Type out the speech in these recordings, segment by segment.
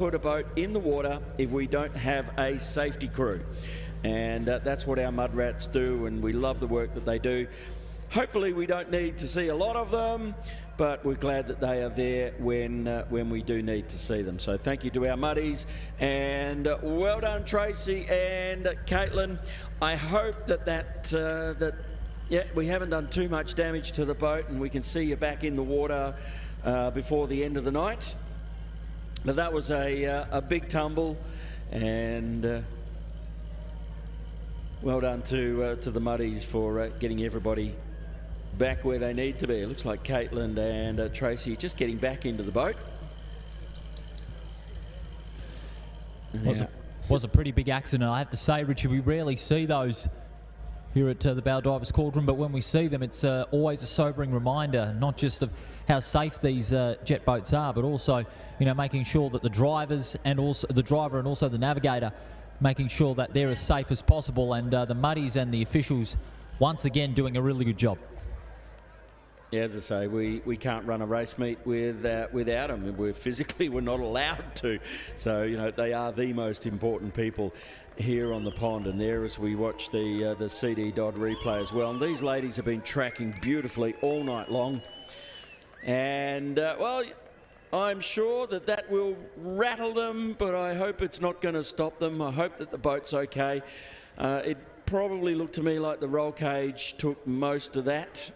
put a boat in the water if we don't have a safety crew. And that's what our mud rats do, and we love the work that they do. Hopefully we don't need to see a lot of them, but we're glad that they are there when we do need to see them. So thank you to our muddies, and well done Tracy and Caitlin. I hope that we haven't done too much damage to the boat, and we can see you back in the water before the end of the night. But that was a big tumble, and well done to the muddies for getting everybody back where they need to be. It looks like Caitlin and Tracy just getting back into the boat. Was a pretty big accident, I have to say, Richard. We rarely see those here at the Bow Divers Cauldron, but when we see them, it's always a sobering reminder, not just of how safe these jet boats are, but also, you know, making sure that the drivers and also the driver and also the navigator, making sure that they're as safe as possible, and the muddies and the officials once again doing a really good job. Yeah, as I say, we can't run a race meet without them. We're not allowed to. So, you know, they are the most important people here on the pond. And there, as we watch the CD Dodd replay as well. And these ladies have been tracking beautifully all night long. And, well, I'm sure that will rattle them, but I hope it's not going to stop them. I hope that the boat's okay. It probably looked to me like the roll cage took most of that.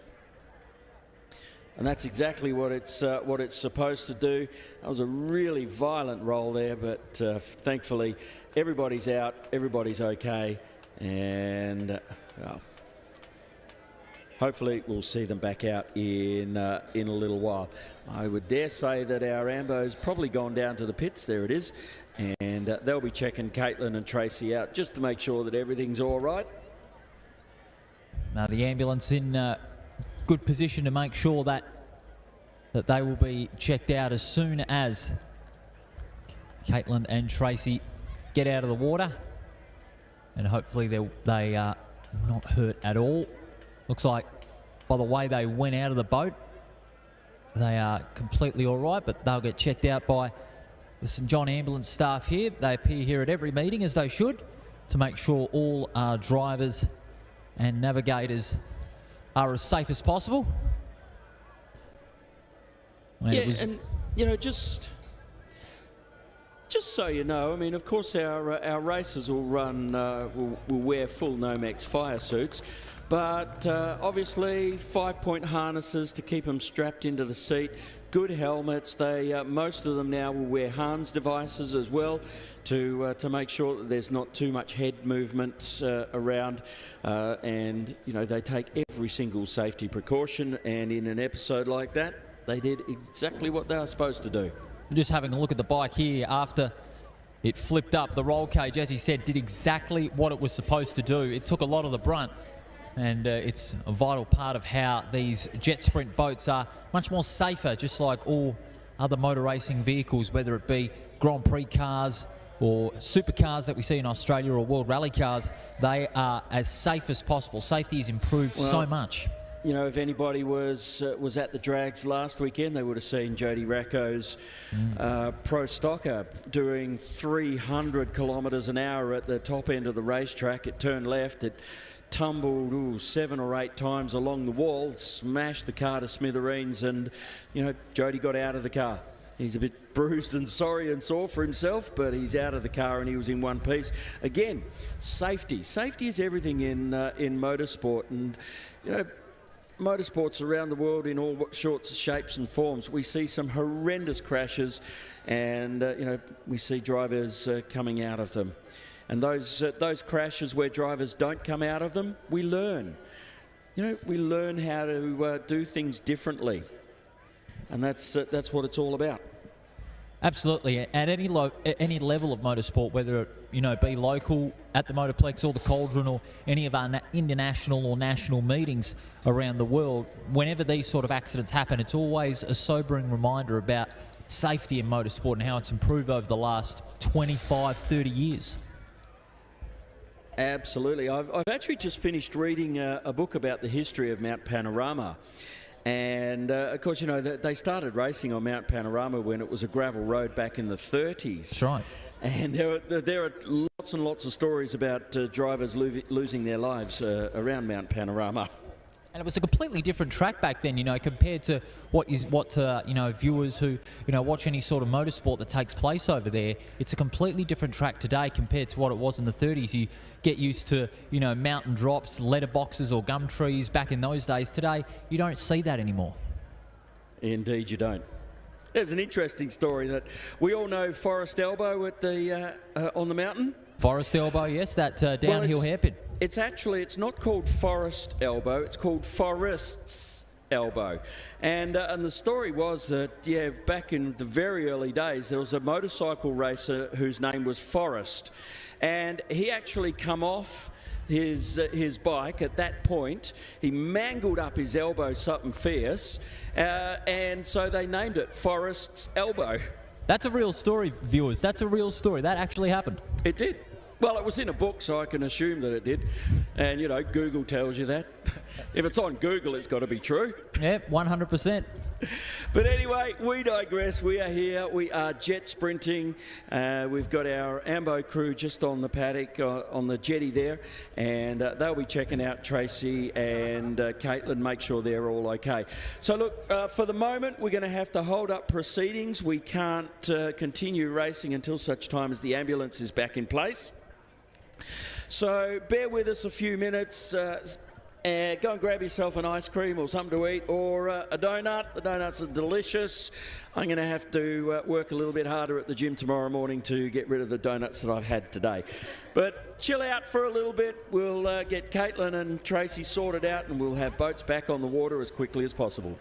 And that's exactly what it's supposed to do. That was a really violent roll there, but thankfully everybody's out, everybody's okay, and well, hopefully we'll see them back out in a little while. I would dare say that our Ambo's probably gone down to the pits. There it is, and they'll be checking Caitlin and Tracy out just to make sure that everything's all right. Now the ambulance in good position to make sure that they will be checked out as soon as Caitlin and Tracy get out of the water, and hopefully they are not hurt at all. Looks like by the way they went out of the boat, they are completely all right, but they'll get checked out by the St John ambulance staff here. They appear here at every meeting, as they should, to make sure all our drivers and navigators are as safe as possible. Yeah, and you know, just so you know, I mean, of course our racers will run will wear full Nomex fire suits, but obviously 5-point harnesses to keep them strapped into the seat. Good helmets. They most of them now will wear Hans devices as well to make sure that there's not too much head movement around, and you know, they take every single safety precaution. And in an episode like that, they did exactly what they were supposed to do. Just having a look at the bike here after it flipped up, the roll cage, as he said, did exactly what it was supposed to do. It took a lot of the brunt, and it's a vital part of how these jet sprint boats are much more safer, just like all other motor racing vehicles, whether it be Grand Prix cars or supercars that we see in Australia or World Rally cars. They are as safe as possible. Safety has improved so much. You know, if anybody was at the drags last weekend, they would have seen Jody Racco's Pro Stocker doing 300 kilometres an hour at the top end of the racetrack. It turned left, it tumbled 7 or 8 times along the wall, smashed the car to smithereens, and, you know, Jody got out of the car. He's a bit bruised and sorry and sore for himself, but he's out of the car and he was in one piece. Again, safety. Safety is everything in motorsport, and, you know, motorsports around the world in all sorts of shapes and forms. We see some horrendous crashes, and you know, we see drivers coming out of them. And those crashes where drivers don't come out of them, we learn. You know, we learn how to do things differently, and that's what it's all about. Absolutely. At any level of motorsport, whether it, you know, be local at the Motorplex or the Cauldron or any of our international or national meetings around the world, whenever these sort of accidents happen, it's always a sobering reminder about safety in motorsport and how it's improved over the last 25, 30 years. Absolutely. I've actually just finished reading a book about the history of Mount Panorama. And of course, you know, they started racing on Mount Panorama when it was a gravel road back in the 30s. That's right. And there are lots and lots of stories about drivers losing their lives around Mount Panorama. And it was a completely different track back then, you know, compared to what you know, viewers who, you know, watch any sort of motorsport that takes place over there. It's a completely different track today compared to what it was in the 30s. You get used to, you know, mountain drops, letterboxes or gum trees back in those days. Today, you don't see that anymore. Indeed, you don't. There's an interesting story that we all know Forest Elbow at the on the mountain. Forest Elbow, yes, that downhill hairpin. It's not called Forest Elbow, it's called Forest's Elbow. And the story was that, yeah, back in the very early days, there was a motorcycle racer whose name was Forrest. And he actually come off his bike at that point. He mangled up his elbow something fierce, and so they named it Forest's Elbow. That's a real story, viewers. That's a real story. That actually happened. It did. Well, it was in a book, so I can assume that it did. And, you know, Google tells you that. If it's on Google, it's got to be true. Yep, 100%. But anyway, we digress. We are here. We are jet sprinting. We've got our Ambo crew just on the paddock, on the jetty there. And they'll be checking out Tracy and Caitlin, make sure they're all okay. So, look, for the moment, we're going to have to hold up proceedings. We can't continue racing until such time as the ambulance is back in place. So bear with us a few minutes. Go and grab yourself an ice cream or something to eat, or a donut. The donuts are delicious. I'm going to have to work a little bit harder at the gym tomorrow morning to get rid of the donuts that I've had today. But chill out for a little bit. We'll get Caitlin and Tracy sorted out, and we'll have boats back on the water as quickly as possible.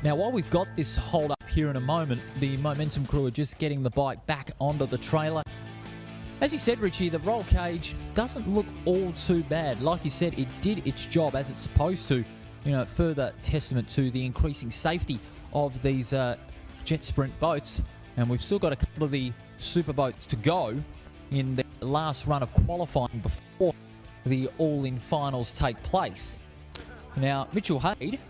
Now, while we've got this hold up here in a moment, the Momentum crew are just getting the bike back onto the trailer. As you said, Richie, the roll cage doesn't look all too bad. Like you said, it did its job as it's supposed to. You know, further testament to the increasing safety of these jet sprint boats. And we've still got a couple of the super boats to go in the last run of qualifying before the all-in finals take place. Now, Mitchell Hayde,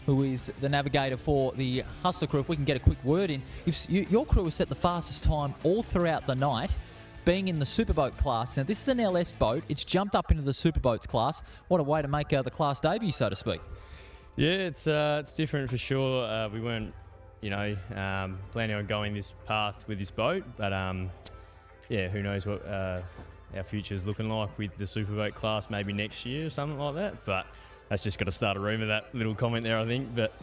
who is the navigator for the Hustler crew, if we can get a quick word in. Your crew has set the fastest time all throughout the night, being in the superboat class. Now, this is an LS boat. It's jumped up into the superboats class. What a way to make the class debut, so to speak. Yeah, it's different for sure. We weren't, planning on going this path with this boat, but yeah, who knows what our future's looking like with the superboat class maybe next year or something like that. But that's just got to start a rumour, that little comment there, I think. But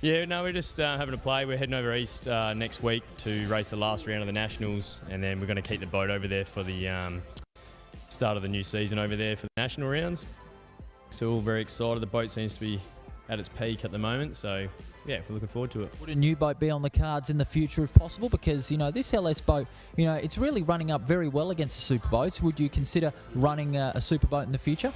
yeah, no, we're just having a play. We're heading over east next week to race the last round of the Nationals, and then we're going to keep the boat over there for the start of the new season over there for the national rounds. So we're all very excited. The boat seems to be at its peak at the moment, so yeah, we're looking forward to it. Would a new boat be on the cards in the future if possible? Because, you know, this LS boat, you know, it's really running up very well against the super boats. Would you consider running a super boat in the future?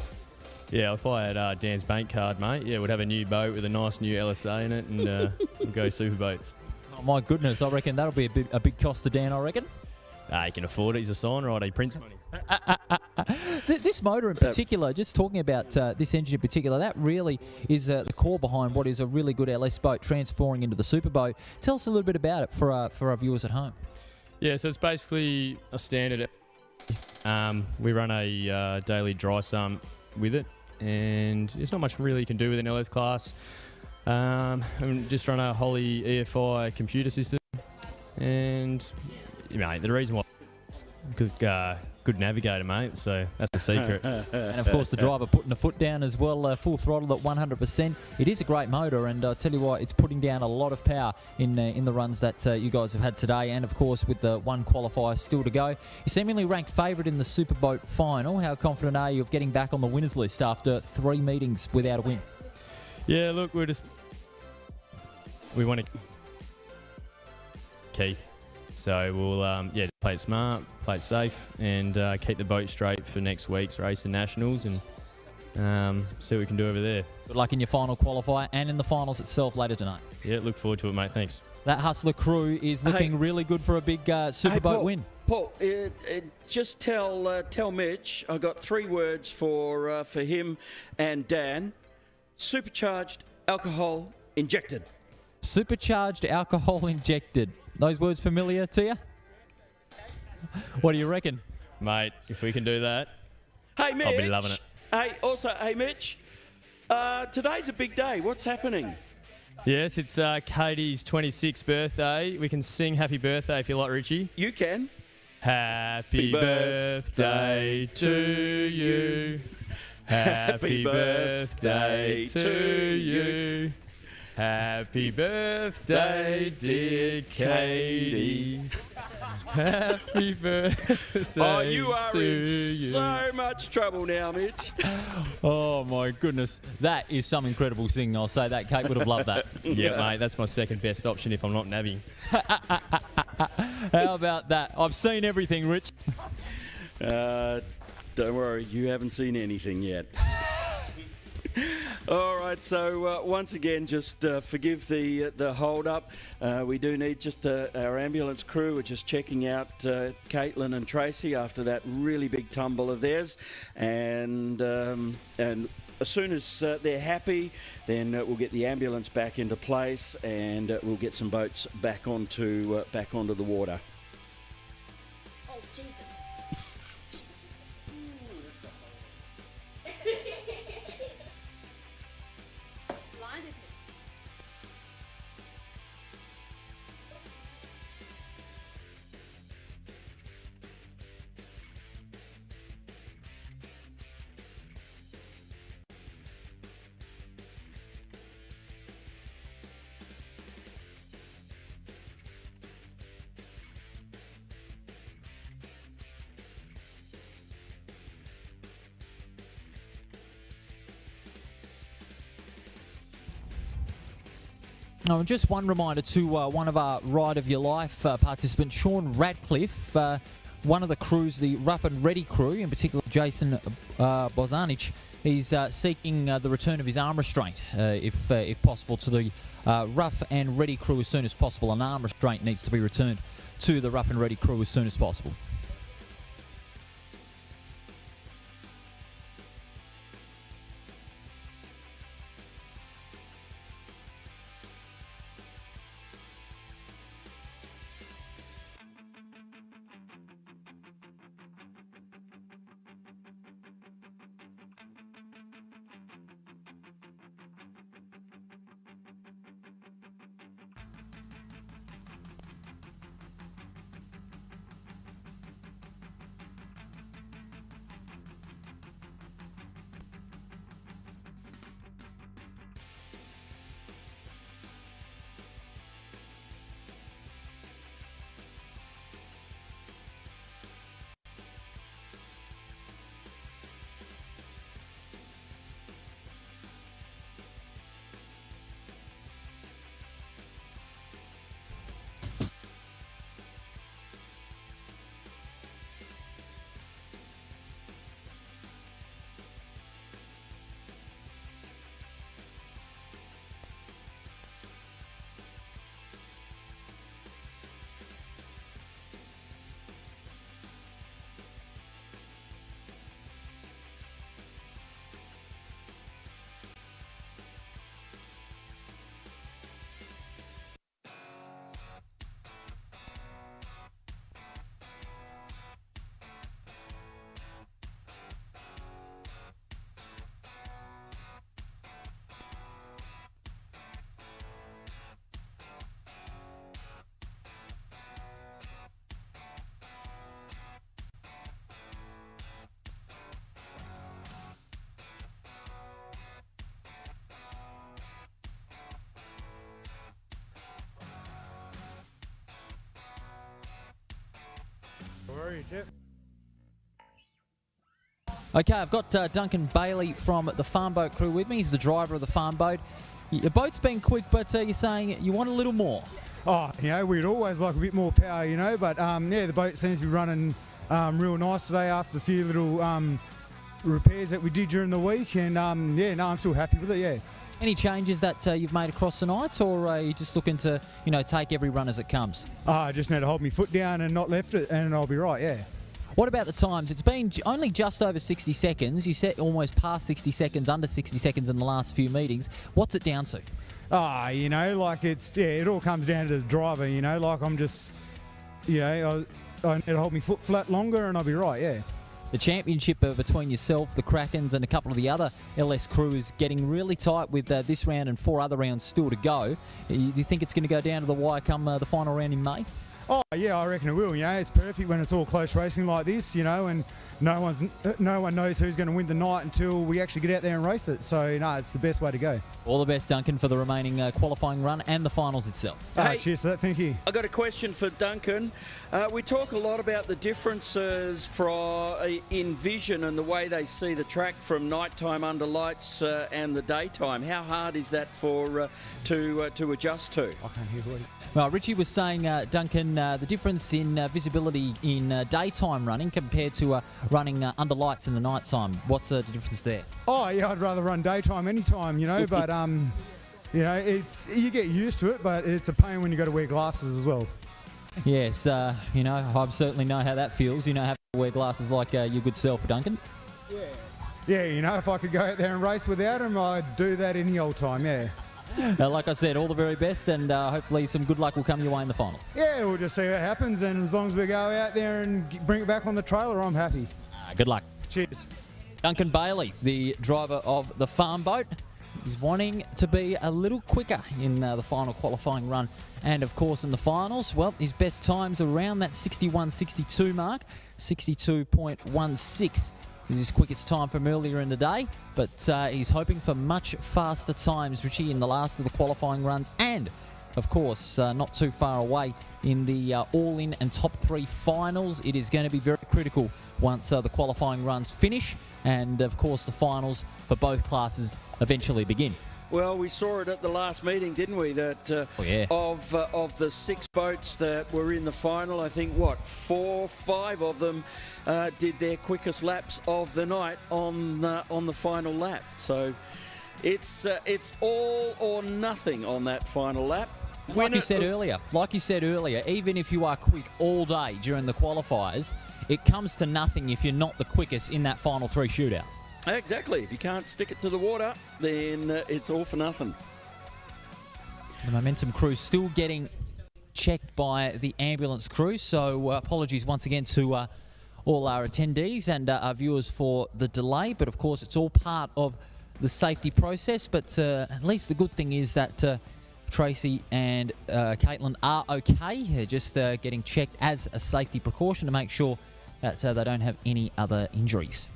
Yeah, if I had Dan's bank card, mate, yeah, we'd have a new boat with a nice new LSA in it, and we'd go super boats. Oh, my goodness, I reckon that'll be a big cost to Dan, I reckon. He can afford it. He's a sign rider. He prints money. This motor in particular, just talking about this engine in particular, that really is the core behind what is a really good LS boat transforming into the super boat. Tell us a little bit about it for our viewers at home. Yeah, so it's basically a standard. We run a daily dry sump with it, and there's not much really you can do with an LS class. And just run a Holly EFI computer system, and you know, the reason why is good navigator, mate, so that's the secret. And of course the driver putting the foot down as well, full throttle at 100%. It is a great motor, and I'll tell you what, it's putting down a lot of power in the runs that you guys have had today, and of course with the one qualifier still to go. You seemingly ranked favourite in the Superboat final. How confident are you of getting back on the winners list after 3 meetings without a win? Yeah, look, we want to Keith. So we'll play it smart, play it safe, and keep the boat straight for next week's race in Nationals, and see what we can do over there. Good luck in your final qualifier and in the finals itself later tonight. Yeah, look forward to it, mate. Thanks. That Hustler crew is looking really good for a big Superboat win. Paul, just tell Mitch, I got 3 words for him and Dan. Supercharged alcohol injected. Supercharged alcohol injected. Those words familiar to you? What do you reckon? Mate, if we can do that, hey, Mitch, I'll be loving it. Hey, Mitch, today's a big day. What's happening? Yes, it's Katie's 26th birthday. We can sing happy birthday if you like, Richie. You can. Happy birthday to you. Happy birthday to you. Happy birthday, dear Katie. Happy birthday. Oh, you are to in you. so much trouble now, Mitch. Oh, my goodness. That is some incredible singing. I'll say that. Kate would have loved that. Yeah, mate, that's my second best option if I'm not nabbing. How about that? I've seen everything, Rich. Don't worry, you haven't seen anything yet. All right, so once again, just forgive the hold-up. We do need just our ambulance crew are just checking out Caitlin and Tracy after that really big tumble of theirs, and as soon as they're happy, then we'll get the ambulance back into place, and we'll get some boats back onto the water. Oh, Jesus. Blinded me. Oh, just one reminder to one of our Ride of Your Life participants, Sean Radcliffe, one of the crews, the Rough and Ready crew, in particular Jason Bozanic, he's seeking the return of his arm restraint, if possible, to the Rough and Ready crew as soon as possible. An arm restraint needs to be returned to the Rough and Ready crew as soon as possible. worries, yep. Okay, I've got Duncan Bailey from the farm boat crew with me. He's the driver of the farm boat. Your boat's been quick, but you're saying you want a little more. Oh, you know, we'd always like a bit more power, you know, but yeah, the boat seems to be running real nice today after the few little repairs that we did during the week, and yeah, no, I'm still happy with it, yeah. Any changes that you've made across the night, or are you just looking to, you know, take every run as it comes? I just need to hold my foot down and not left it, and I'll be right, yeah. What about the times? It's been only just over 60 seconds. You set almost past 60 seconds, under 60 seconds in the last few meetings. What's it down to? You know, like it all comes down to the driver, you know, like I'm just, you know, I need to hold my foot flat longer and I'll be right, yeah. The championship between yourself, the Krakens, and a couple of the other LS crew is getting really tight with this round and 4 other rounds still to go. Do you think it's going to go down to the wire come the final round in May? Oh, yeah, I reckon it will, you know. It's perfect when it's all close racing like this, you know, and no one knows who's going to win the night until we actually get out there and race it. So, no, it's the best way to go. All the best, Duncan, for the remaining qualifying run and the finals itself. Hey, cheers for that, thank you. I got a question for Duncan. We talk a lot about the differences in vision and the way they see the track from nighttime under lights and the daytime. How hard is that for to adjust to? I can't hear what. Well, Richie was saying, Duncan, the difference in visibility in daytime running compared to running under lights in the nighttime. What's the difference there? Oh, yeah, I'd rather run daytime anytime, you know, but, you know, you get used to it, but it's a pain when you got to wear glasses as well. Yes, you know, I certainly know how that feels. You know, having to wear glasses like your good self, Duncan. Yeah. Yeah, you know, if I could go out there and race without them, I'd do that any old time, yeah. Like I said, all the very best, and hopefully some good luck will come your way in the final. Yeah, we'll just see what happens, and as long as we go out there and bring it back on the trailer, I'm happy. Good luck. Cheers. Duncan Bailey, the driver of the farm boat, is wanting to be a little quicker in the final qualifying run, and of course in the finals. Well, his best times around that 61.62 mark, 62.16. Is his quickest time from earlier in the day, but he's hoping for much faster times, Richie, in the last of the qualifying runs, and of course not too far away in the all-in and top 3 finals. It is going to be very critical once the qualifying runs finish, and of course the finals for both classes eventually begin. Well, we saw it at the last meeting, didn't we? That of the 6 boats that were in the final, I think 5 of them did their quickest laps of the night on the final lap. So it's all or nothing on that final lap. Like you said earlier, even if you are quick all day during the qualifiers, it comes to nothing if you're not the quickest in that final 3 shootout. Exactly. If you can't stick it to the water, then it's all for nothing. The Momentum crew still getting checked by the ambulance crew, so apologies once again to all our attendees and our viewers for the delay, but of course it's all part of the safety process. But at least the good thing is that Tracy and Caitlin are okay. They're just getting checked as a safety precaution to make sure that they don't have any other injuries.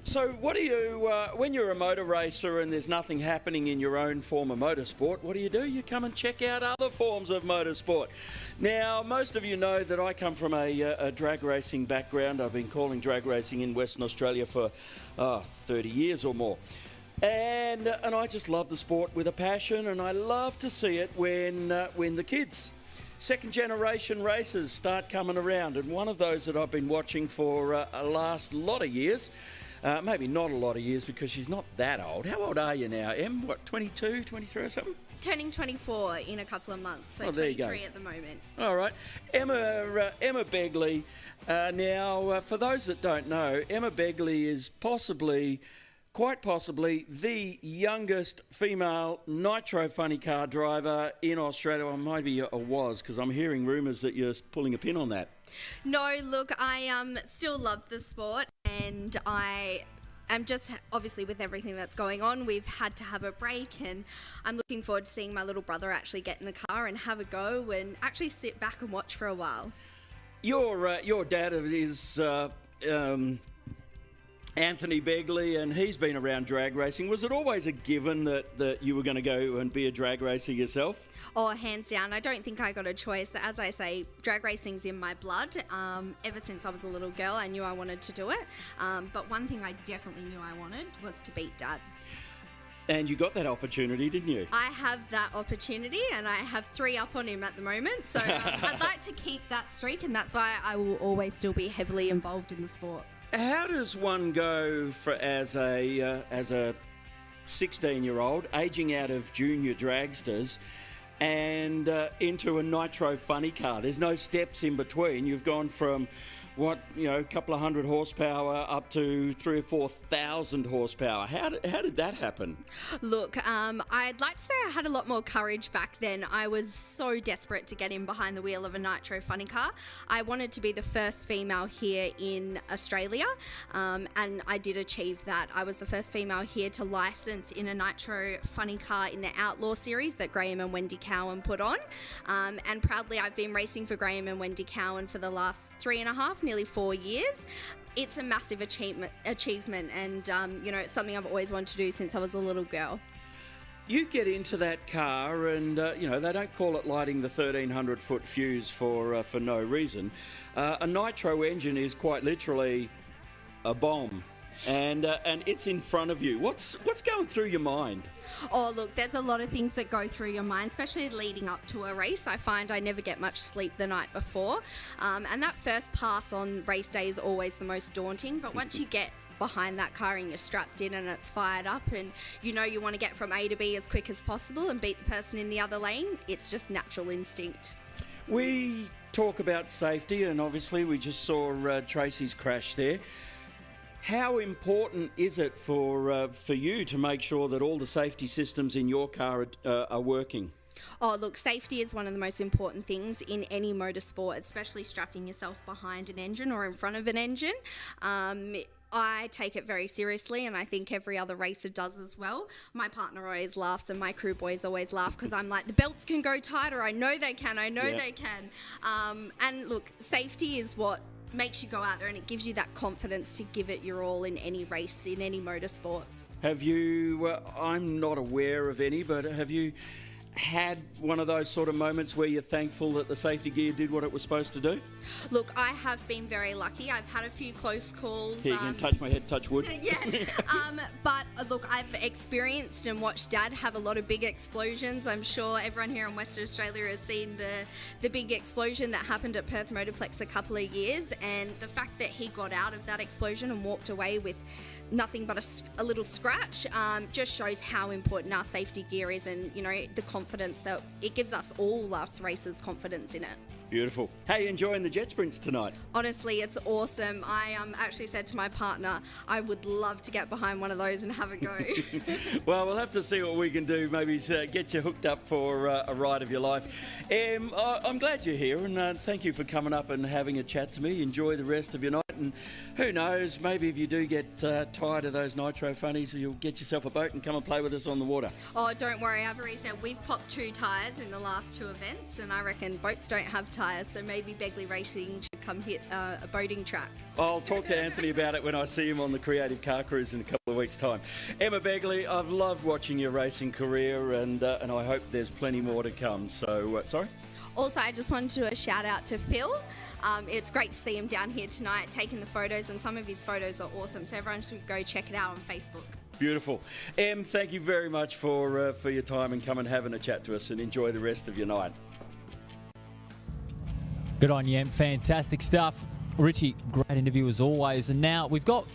So what do you, when you're a motor racer and there's nothing happening in your own form of motorsport, what do? You come and check out other forms of motorsport. Now, most of you know that I come from a drag racing background. I've been calling drag racing in Western Australia for 30 years or more. And I just love the sport with a passion, and I love to see it when the kids, second generation racers, start coming around. And one of those that I've been watching for a last lot of years, maybe not a lot of years because she's not that old. How old are you now, Em? What, 22, 23 or something? Turning 24 in a couple of months, so Oh, there you 23 go. at the moment. All right. Emma Begley. Now, for those that don't know, Emma Begley is quite possibly the youngest female nitro funny car driver in Australia. Well, maybe it was, because I'm hearing rumours that you're pulling a pin on that. No, look, I still love the sport, and I am just, obviously with everything that's going on, we've had to have a break, and I'm looking forward to seeing my little brother actually get in the car and have a go and actually sit back and watch for a while. Your dad is Anthony Begley, and he's been around drag racing. Was it always a given that you were going to go and be a drag racer yourself? Oh, hands down. I don't think I got a choice. As I say, drag racing's in my blood. Ever since I was a little girl, I knew I wanted to do it. But one thing I definitely knew I wanted was to beat Dad. And you got that opportunity, didn't you? I have that opportunity, and I have 3 up on him at the moment. So I'd like to keep that streak, and that's why I will always still be heavily involved in the sport. How does one go as a 16-year-old, aging out of junior dragsters, and into a nitro funny car? There's no steps in between. You've gone from a couple of hundred horsepower up to 3,000 or 4,000 horsepower. How did that happen? Look, I'd like to say I had a lot more courage back then. I was so desperate to get in behind the wheel of a nitro funny car. I wanted to be the first female here in Australia, and I did achieve that. I was the first female here to license in a nitro funny car in the Outlaw series that Graham and Wendy Cowan put on. And proudly, I've been racing for Graham and Wendy Cowan for the last 3.5, nearly 4 years. It's a massive achievement, and it's something I've always wanted to do since I was a little girl. You get into that car, and they don't call it lighting the 1,300-foot fuse for no reason. A nitro engine is quite literally a bomb, and it's in front of you. What's going through your mind? Oh, look, there's a lot of things that go through your mind, especially leading up to a race. I find I never get much sleep the night before, and that first pass on race day is always the most daunting. But once you get behind that car and you're strapped in and it's fired up, and you want to get from A to B as quick as possible and beat the person in the other lane, it's just natural instinct. We talk about safety, and obviously we just saw Tracy's crash there. How important is it for you to make sure that all the safety systems in your car are working? Oh, look, safety is one of the most important things in any motorsport, especially strapping yourself behind an engine or in front of an engine. I take it very seriously, and I think every other racer does as well. My partner always laughs, and my crew boys always laugh, because I'm like, the belts can go tighter. I know they can. They can. And look, safety is what makes you go out there, and it gives you that confidence to give it your all in any race, in any motorsport. Have you, I'm not aware of any, but have you had one of those sort of moments where you're thankful that the safety gear did what it was supposed to do? Look, I have been very lucky. I've had a few close calls. Here, you can touch my head, touch wood. Yeah. But look, I've experienced and watched Dad have a lot of big explosions. I'm sure everyone here in Western Australia has seen the big explosion that happened at Perth Motorplex a couple of years, and the fact that he got out of that explosion and walked away with nothing but a little scratch just shows how important our safety gear is, and the confidence that it gives all us racers confidence in it. Beautiful. Hey, enjoying the jet sprints tonight? Honestly, it's awesome. I actually said to my partner, I would love to get behind one of those and have a go. Well, we'll have to see what we can do. Maybe get you hooked up for a ride of your life. I'm glad you're here, and thank you for coming up and having a chat to me. Enjoy the rest of your night, and who knows, maybe if you do get tired of those nitro funnies, you'll get yourself a boat and come and play with us on the water. Oh, don't worry. I've already said we've popped 2 tyres in the last 2 events, and I reckon boats don't have tyres, so maybe Begley Racing should come hit a boating track. I'll talk to Anthony about it when I see him on the Creative Car Cruise in a couple of weeks' time. Emma Begley, I've loved watching your racing career, and I hope there's plenty more to come. So, sorry? Also, I just wanted to do a shout out to Phil. It's great to see him down here tonight taking the photos, and some of his photos are awesome, so everyone should go check it out on Facebook. Beautiful. Em, thank you very much for your time and coming and having a chat to us, and enjoy the rest of your night. Good on you, Em. Fantastic stuff. Richie, great interview as always. And now we've got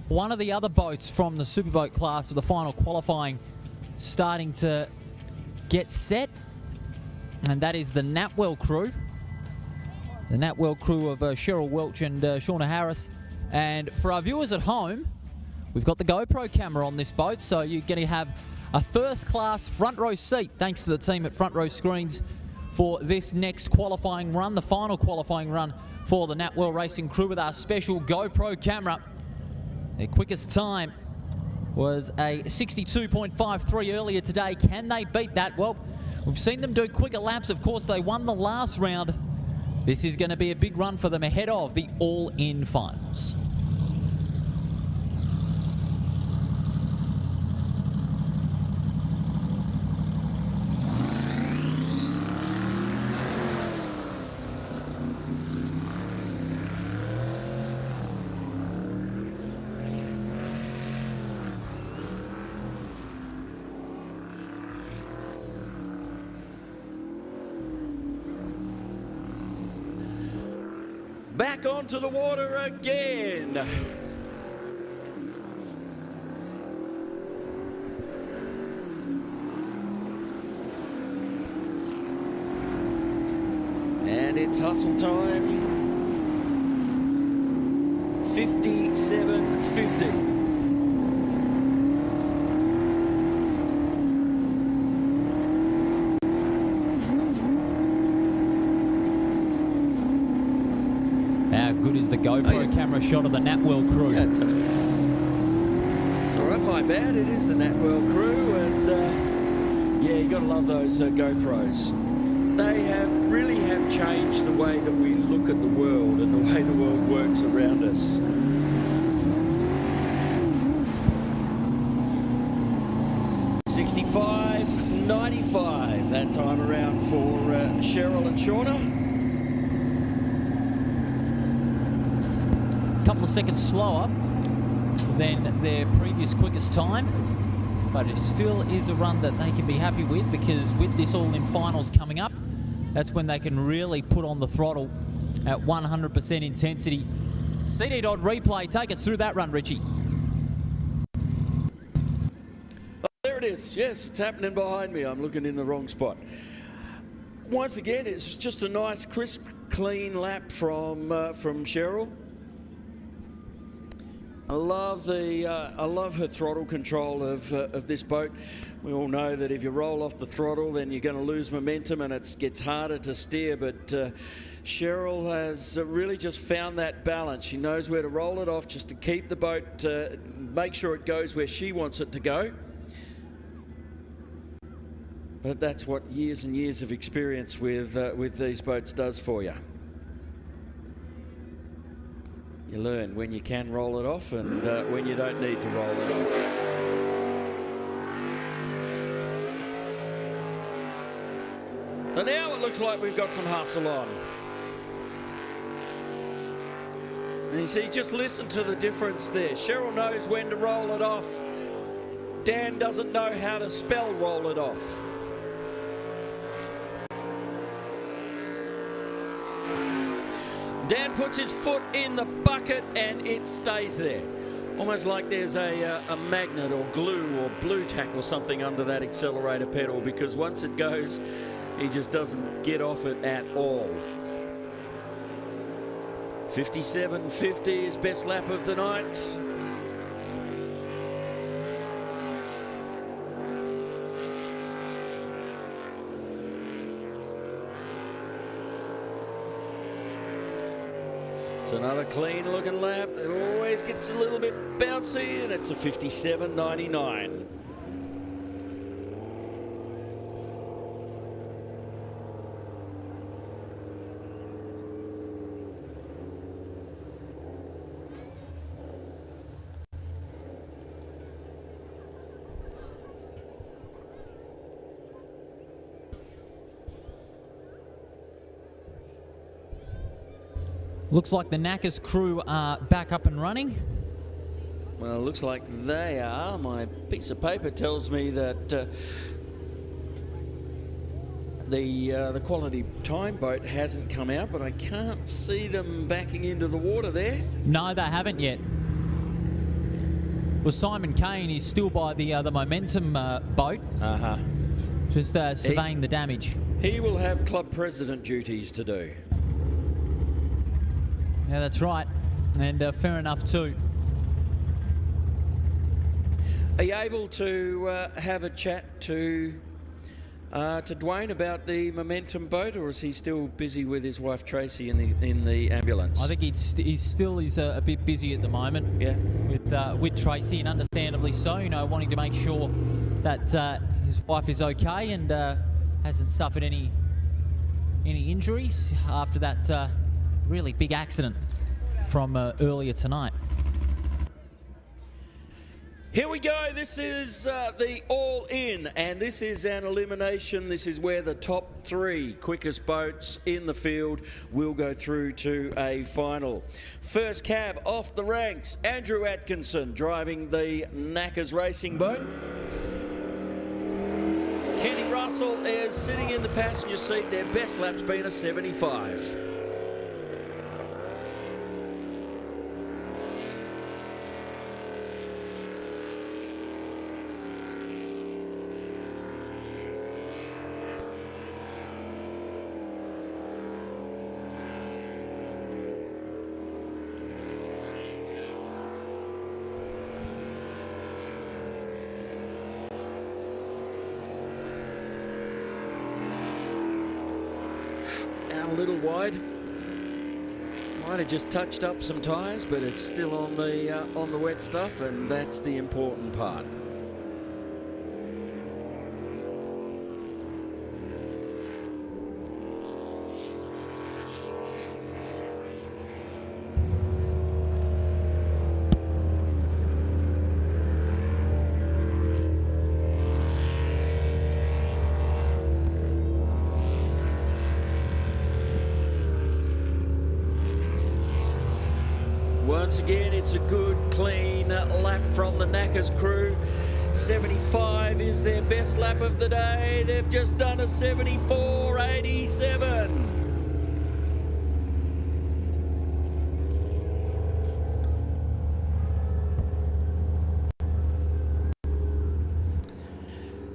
one of the other boats from the Superboat class for the final qualifying starting to get set, and that is the Natwell crew. The Natwell crew of Cheryl Welch and Shauna Harris. And for our viewers at home, we've got the GoPro camera on this boat, so you're going to have a first-class front row seat thanks to the team at Front Row Screens for this next qualifying run, the final qualifying run for the Natwell Racing crew with our special GoPro camera. Their quickest time was a 62.53 earlier today. Can they beat that? Well, we've seen them do quicker laps. Of course, they won the last round. This is going to be a big run for them ahead of the all-in finals. Back onto the water again. And it's hustle time. 57.50. How good is the GoPro camera shot of the Natwell crew? Yeah, it's all right, my bad. It is the Natwell crew, and yeah, you got to love those GoPros. They really have changed the way that we look at the world and the way the world works around us. $65.95 that time around for Cheryl and Shauna. Couple of seconds slower than their previous quickest time, but it still is a run that they can be happy with, because with this all-in finals coming up, that's when they can really put on the throttle at 100% intensity. CD Dodd replay, take us through that run, Richie. Oh, there it is. Yes, it's happening behind me. I'm looking in the wrong spot. Once again, it's just a nice, crisp, clean lap from Cheryl. I love her throttle control of this boat. We all know that if you roll off the throttle, then you're going to lose momentum, and it gets harder to steer. But Cheryl has really just found that balance. She knows where to roll it off, just to keep the boat, make sure it goes where she wants it to go. But that's what years and years of experience with these boats does for you. You learn when you can roll it off and when you don't need to roll it off. So now it looks like we've got some hustle on. And you see, just listen to the difference there. Cheryl knows when to roll it off. Dan doesn't know how to spell roll it off. Dan puts his foot in the bucket and it stays there. Almost like there's a magnet or glue or blue tack or something under that accelerator pedal, because once it goes, he just doesn't get off it at all. 57.50 is best lap of the night. It's another clean looking lap. It always gets a little bit bouncy, and it's a 57.99. Looks like the Knackers crew are back up and running. Well, it looks like they are. My piece of paper tells me that the quality time boat hasn't come out, but I can't see them backing into the water there. No, they haven't yet. Well, Simon Kane is still by the momentum boat. Just surveying the damage. He will have club president duties to do. Yeah, that's right. And fair enough too. Are you able to have a chat to Dwayne about the momentum boat, or is he still busy with his wife Tracy in the ambulance? I think he's still a bit busy at the moment. Yeah. With Tracy, and understandably so. You know, wanting to make sure that his wife is okay and hasn't suffered any injuries after that really big accident from earlier tonight. Here we go. This is the all-in, and this is an elimination. This is where the top 3 quickest boats in the field will go through to a final. First cab off the ranks, Andrew Atkinson driving the Knackers racing boat. Kenny Russell is sitting in the passenger seat. Their best lap's been a 75. A little wide. Might have just touched up some tyres, but it's still on the wet stuff, and that's the important part. Once again, it's a good, clean lap from the Knackers crew. 75 is their best lap of the day. They've just done a 74.87.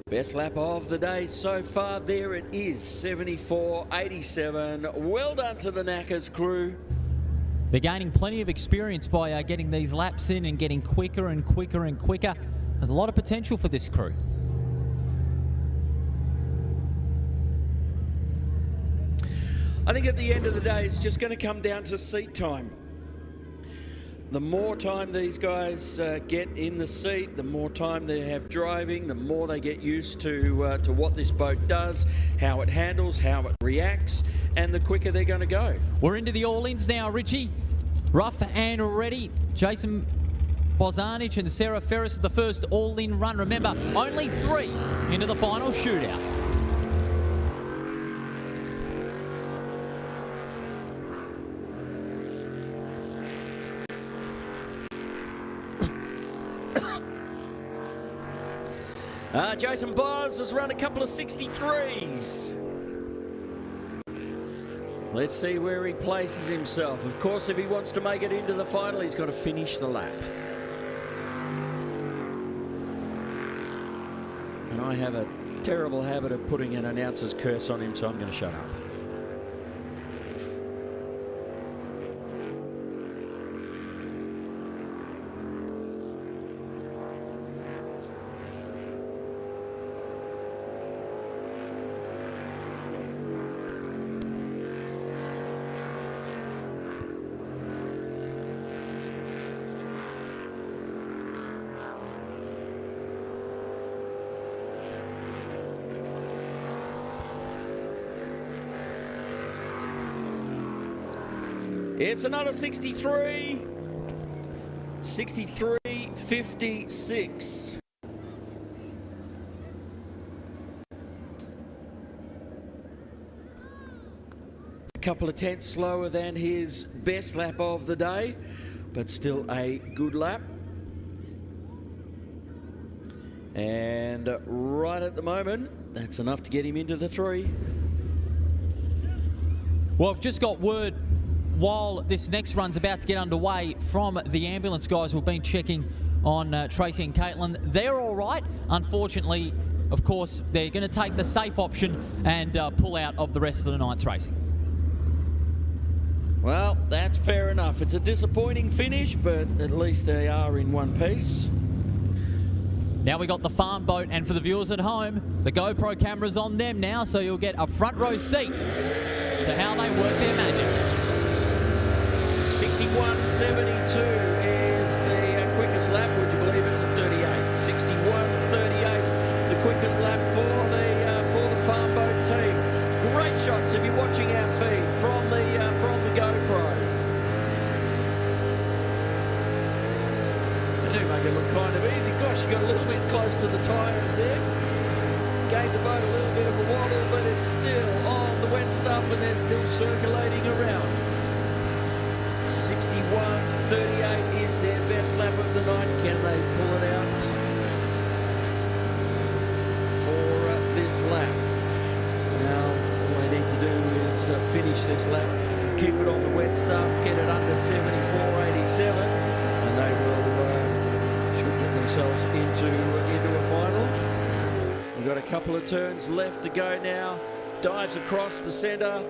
Best lap of the day so far. There it is, 74.87. Well done to the Knackers crew. They're gaining plenty of experience by getting these laps in and getting quicker and quicker and quicker. There's a lot of potential for this crew. I think at the end of the day, it's just going to come down to seat time. The more time these guys get in the seat, the more time they have driving, the more they get used to what this boat does, how it handles, how it reacts, and the quicker they're going to go. We're into the all-ins now, Richie. Rough and ready. Jason Bozanich and Sarah Ferris at the first all-in run. Remember, only 3 into the final shootout. Jason Boz has run a couple of 63s. Let's see where he places himself. Of course, if he wants to make it into the final, he's got to finish the lap. And I have a terrible habit of putting an announcer's curse on him, so I'm going to shut up. It's another 63. 63.56. couple of tenths slower than his best lap of the day, but still a good lap. And right at the moment, that's enough to get him into the 3. Well, I've just got word while this next run's about to get underway from the ambulance guys who've been checking on Tracy and Caitlin. They're all right. Unfortunately, of course, they're going to take the safe option and pull out of the rest of the night's racing. Well, that's fair enough. It's a disappointing finish, but at least they are in one piece. Now we got the farm boat, and for the viewers at home, the GoPro camera's on them now, so you'll get a front row seat to how they work their magic. 61.72 is the quickest lap. Would you believe it's a 38? 61.38, the quickest lap for the farm boat team. Great shots if you're watching our feed from the GoPro. They do make it look kind of easy. Gosh, you got a little bit close to the tyres there. Gave the boat a little bit of a waddle, but it's still on the wet stuff and they're still circulating around. 61.38 is their best lap of the night. Can they pull it out for this lap? Now, all they need to do is finish this lap, keep it on the wet stuff, get it under 74.87, and they will should get themselves into a final. We've got a couple of turns left to go now. Dives across the centre.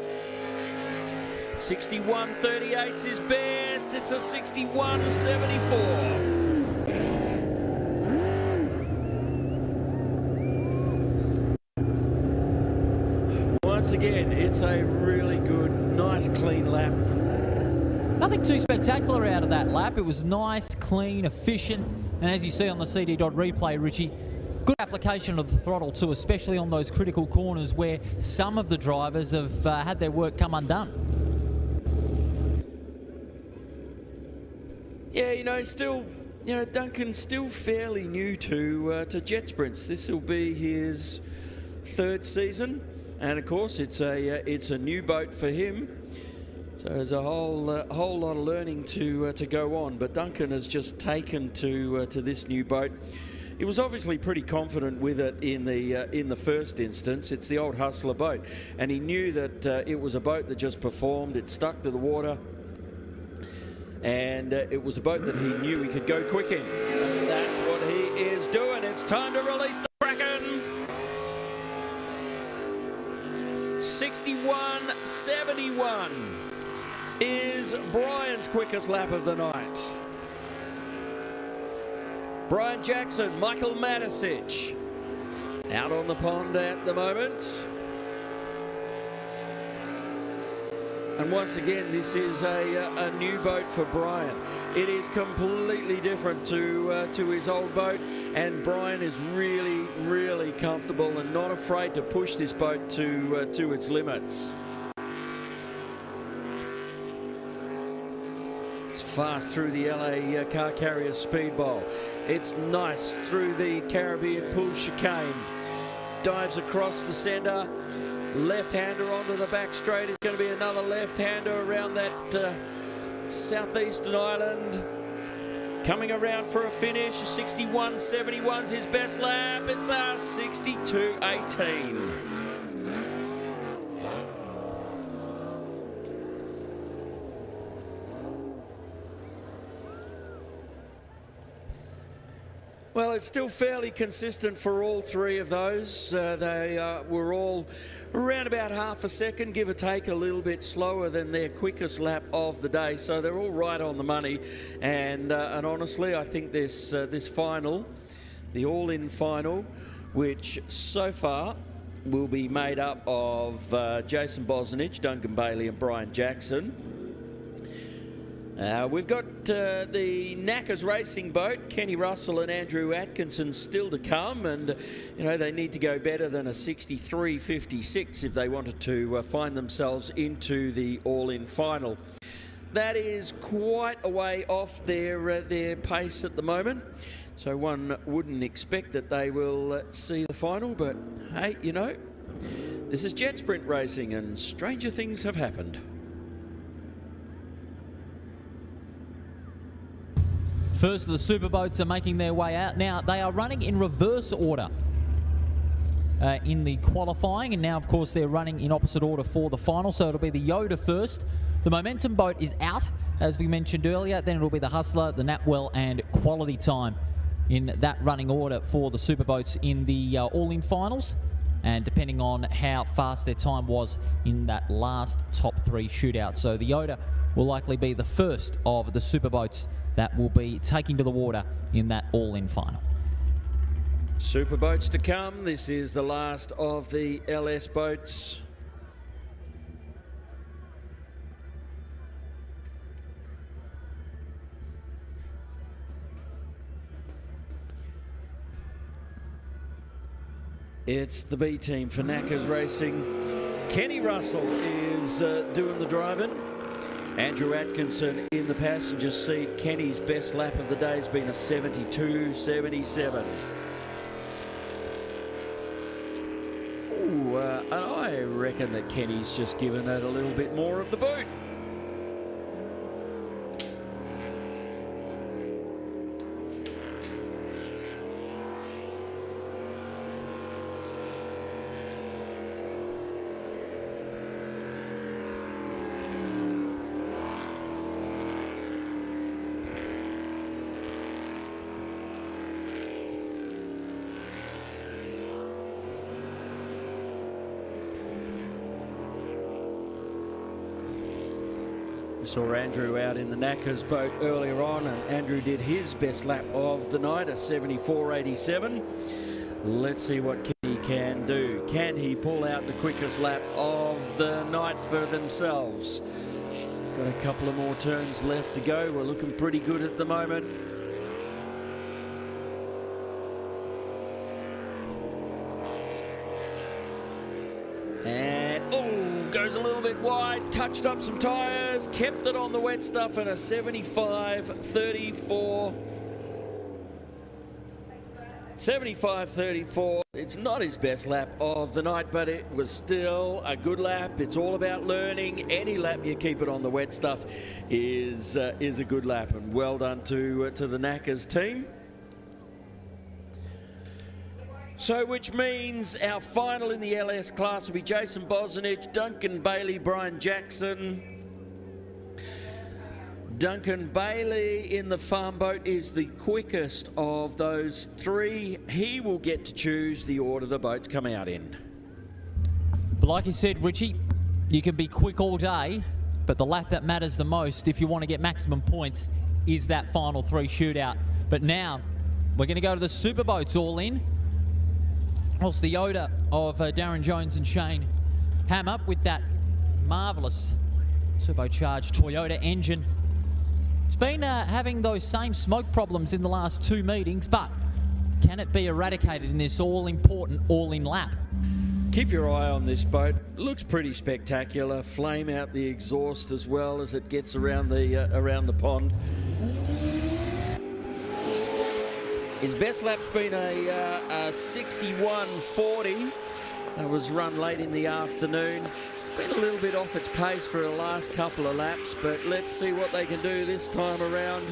61.38's his best. It's a 61.74. Once again, it's a really good, nice, clean lap. Nothing too spectacular out of that lap. It was nice, clean, efficient, and as you see on the CD dot replay, Richie, good application of the throttle too, especially on those critical corners where some of the drivers have had their work come undone. Yeah, Duncan's still fairly new to jet sprints. This will be his 3rd season, and of course it's a new boat for him. So there's a whole lot of learning to go on. But Duncan has just taken to this new boat. He was obviously pretty confident with it in the first instance. It's the old Hustler boat, and he knew that it was a boat that just performed. It stuck to the water, and it was a boat that he knew he could go quick in. And that's what he is doing. It's time to release the Kraken. 61.71 is Brian's quickest lap of the night. Brian Jackson, Michael Matisic out on the pond at the moment. And once again, this is a new boat for Brian. It is completely different to his old boat, and Brian is really, really comfortable and not afraid to push this boat to its limits. It's fast through the LA car carrier speed bowl. It's nice through the Caribbean pool chicane. Dives across the centre. Left-hander onto the back straight. Is going to be another left-hander around that southeastern island. Coming around for a finish. 61.71's his best lap. It's a 62.18. Well, it's still fairly consistent for all three of those. They were all around about half a second, give or take, a little bit slower than their quickest lap of the day. So they're all right on the money. And honestly, I think this final, the all-in final, which so far will be made up of Jason Bosnich, Duncan Bailey and Brian Jackson. We've got the Knackers Racing boat, Kenny Russell and Andrew Atkinson still to come, and they need to go better than a 63.56 if they wanted to find themselves into the all-in final. That is quite a way off their pace at the moment, so one wouldn't expect that they will see the final, but hey, This is Jet Sprint Racing, and stranger things have happened. First of the superboats are making their way out. Now, they are running in reverse order in the qualifying, and now, of course, they're running in opposite order for the final. So it'll be the Yoda first. The Momentum boat is out, as we mentioned earlier. Then it'll be the Hustler, the Napwell, and Quality Time in that running order for the superboats in the all-in finals. And depending on how fast their time was in that last top 3 shootout. So the Yoda will likely be the first of the superboats that will be taking to the water in that all-in final. Superboats to come. This is the last of the LS boats. It's the B team for Knackers Racing. Kenny Russell is doing the driving. Andrew Atkinson in the passenger seat. Kenny's best lap of the day has been a 72.77. Ooh, I reckon that Kenny's just given it a little bit more of the boot. We saw Andrew out in the Knackers boat earlier on, and Andrew did his best lap of the night, a 74.87. Let's see what Kenny can do. Can he pull out the quickest lap of the night for themselves? Got a couple of more turns left to go. We're looking pretty good at the moment. And, oh, goes a little bit wide, touched up some tyres, kept it on the wet stuff, and a 75.34. 75.34. It's not his best lap of the night, but it was still a good lap. It's all about learning. Any lap you keep it on the wet stuff is a good lap, and well done to the Knackers team. So, which means our final in the LS class will be Jason Bosnich, Duncan Bailey, Brian Jackson. Duncan Bailey in the farm boat is the quickest of those 3. He will get to choose the order the boats come out in. But like you said, Richie, you can be quick all day, but the lap that matters the most if you want to get maximum points is that final 3 shootout. But now we're going to go to the superboats all in. Also, the Yoda of Darren Jones and Shane Ham up with that marvellous turbocharged Toyota engine. It's been having those same smoke problems in the last 2 meetings, but can it be eradicated in this all-important all-in lap? Keep your eye on this boat. Looks pretty spectacular. Flame out the exhaust as well as it gets around the pond. His best lap's been a 61.40. That was run late in the afternoon. Been a little bit off its pace for the last couple of laps, but let's see what they can do this time around.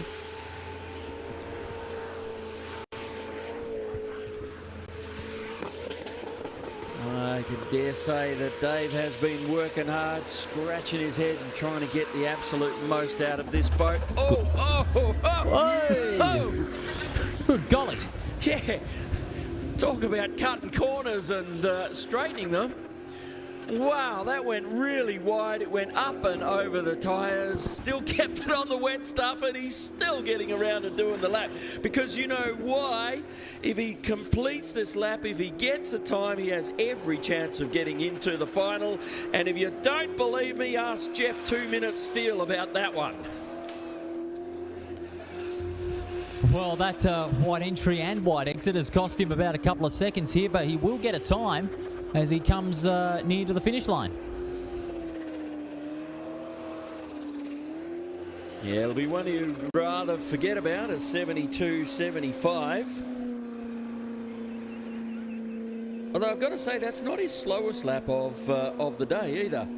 I can dare say that Dave has been working hard, scratching his head and trying to get the absolute most out of this boat. Oh! Good golly. Yeah, talk about cutting corners and straightening them. Wow, that went really wide. It went up and over the tyres, still kept it on the wet stuff, and he's still getting around and doing the lap. Because you know why? If he completes this lap, if he gets a time, he has every chance of getting into the final. And if you don't believe me, ask Jeff 2 Minute Steel about that one. Well, that wide entry and wide exit has cost him about a couple of seconds here, but he will get a time as he comes near to the finish line. Yeah, it'll be one you'd rather forget about, a 72.75. Although I've got to say, that's not his slowest lap of the day either.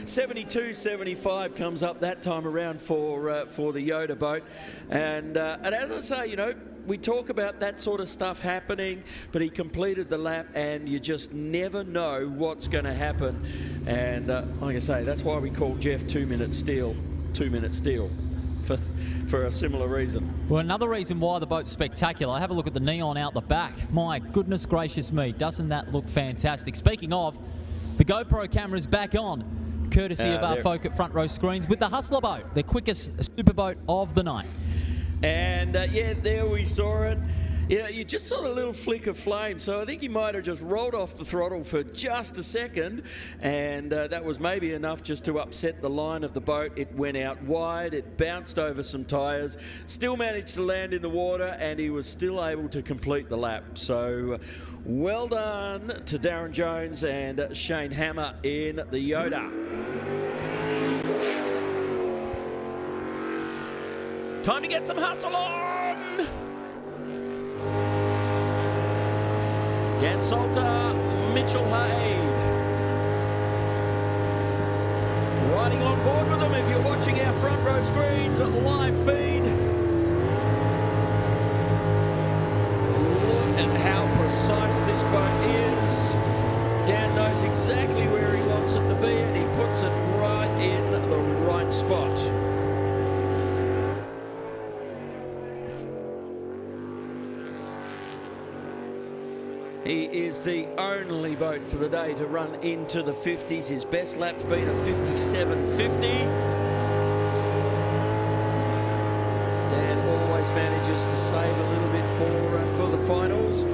72.75 comes up that time around for the Yoda boat. And as I say, you know, we talk about that sort of stuff happening, but he completed the lap, and you just never know what's going to happen. And like I say, that's why we call Jeff 2 Minute Steel, 2 Minute Steel, for a similar reason. Well, another reason why the boat's spectacular, have a look at the neon out the back. My goodness gracious me, doesn't that look fantastic? Speaking of, the GoPro camera's back on, courtesy of our folk at Front Row Screens with the Hustler boat, the quickest superboat of the night. And yeah, there we saw it. Yeah, you just saw the little flick of flame, so I think he might have just rolled off the throttle for just a second, and that was maybe enough just to upset the line of the boat. It went out wide, it bounced over some tyres, still managed to land in the water, and he was still able to complete the lap. So well done to Darren Jones and Shane Hammer in the Yoda. Time to get some hustle on! Dan Salter, Mitchell Haid. Riding on board with them if you're watching our Front Row Screens live feed. Look at how precise this boat is. Dan knows exactly where he wants it to be, and he puts it right in the right spot. He is the only boat for the day to run into the 50s. His best lap's been a 57.50. Dan always manages to save a little bit for the finals.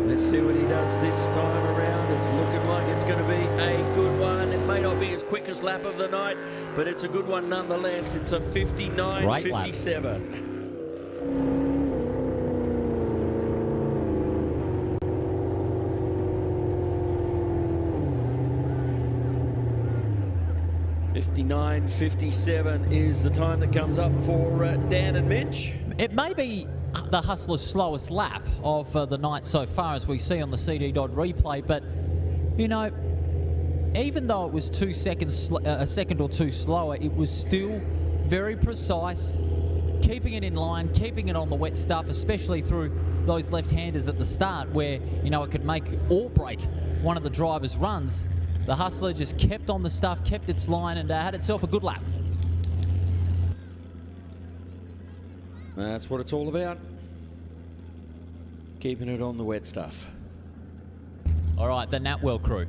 Let's see what he does this time around. It's looking like it's going to be a good one. It may not be his quickest lap of the night, but it's a good one nonetheless. It's a 59.57. 59.57 is the time that comes up for Dan and Mitch. It may be the Hustler's slowest lap of the night so far, as we see on the CD Dodd replay, but you know, even though it was 2 seconds, a second or two slower, it was still very precise, keeping it in line, keeping it on the wet stuff, especially through those left-handers at the start where, you know, it could make or break one of the driver's runs. The Hustler just kept on the stuff, kept its line, and had itself a good lap. That's what it's all about. Keeping it on the wet stuff. All right, the Natwell crew.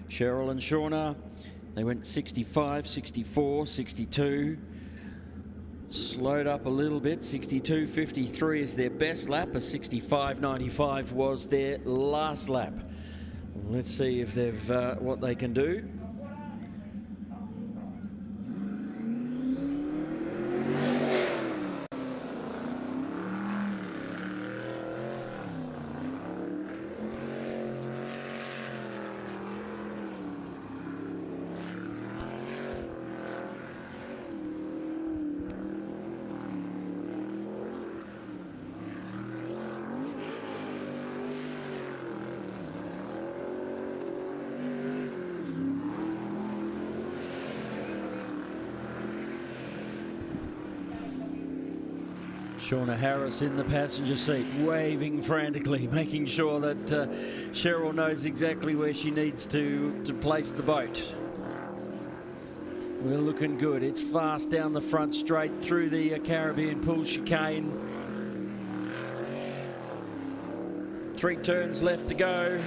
Cheryl and Shauna, they went 65, 64, 62. Slowed up a little bit. 62.53 is their best lap. A 65.95 was their last lap. Let's see if they've what they can do. Shauna Harris in the passenger seat, waving frantically, making sure that Cheryl knows exactly where she needs to place the boat. We're looking good. It's fast down the front straight through the Caribbean Pool chicane. 3 turns left to go.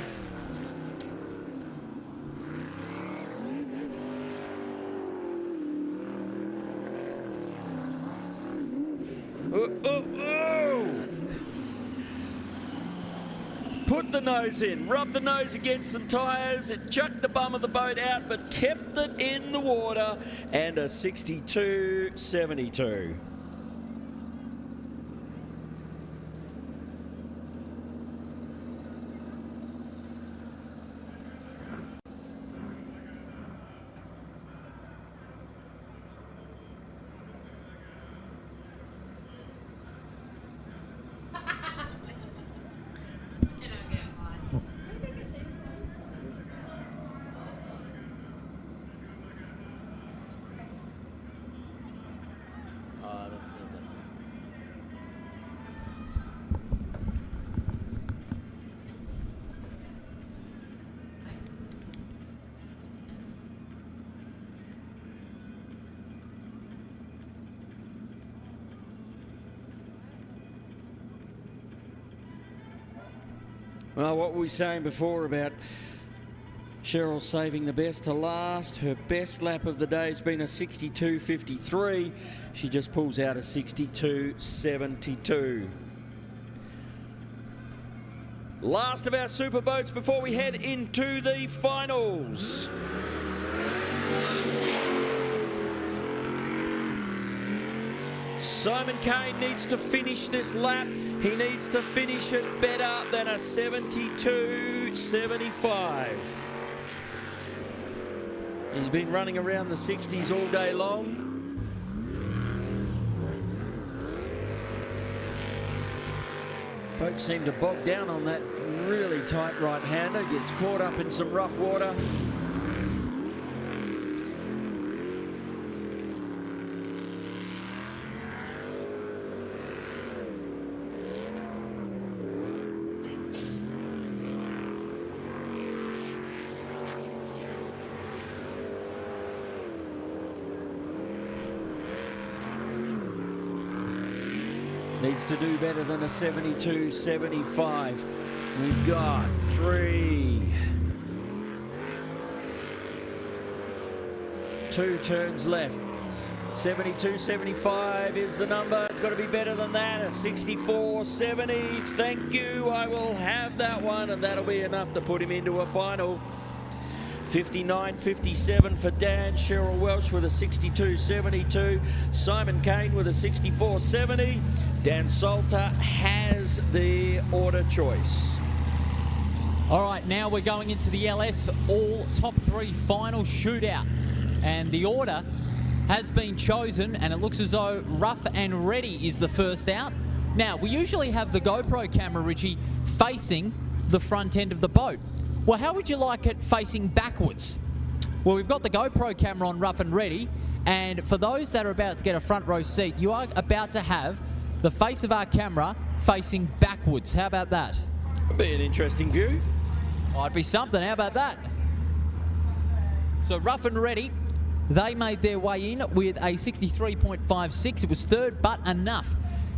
Put the nose in, rub the nose against some tyres, it chucked the bum of the boat out but kept it in the water, and a 62.72. Well, what were we saying before about Cheryl saving the best to last? Her best lap of the day has been a 62.53. She just pulls out a 62.72. Last of our super boats before we head into the finals. Simon Kane needs to finish this lap. He needs to finish it better than a 72.75. He's been running around the 60s all day long. Boats seem to bog down on that really tight right-hander. Gets caught up in some rough water. Needs to do better than a 72.75. We've got 2 turns left. 72.75 is the number. It's got to be better than that. A 64.70. Thank you. I will have that one, and that'll be enough to put him into a final. 59.57 for Dan. Cheryl Welsh with a 62.72. Simon Kane with a 64.70. Dan Salter has the order choice. All right, now we're going into the LS all top 3 final shootout. And the order has been chosen, and it looks as though Rough and Ready is the first out. Now, we usually have the GoPro camera, Richie, facing the front end of the boat. Well, how would you like it facing backwards? Well, we've got the GoPro camera on Rough and Ready, and for those that are about to get a front row seat, you are about to have the face of our camera facing backwards. How about that? That'd be an interesting view. Might be something. How about that? So Rough and Ready, they made their way in with a 63.56. It was third, but enough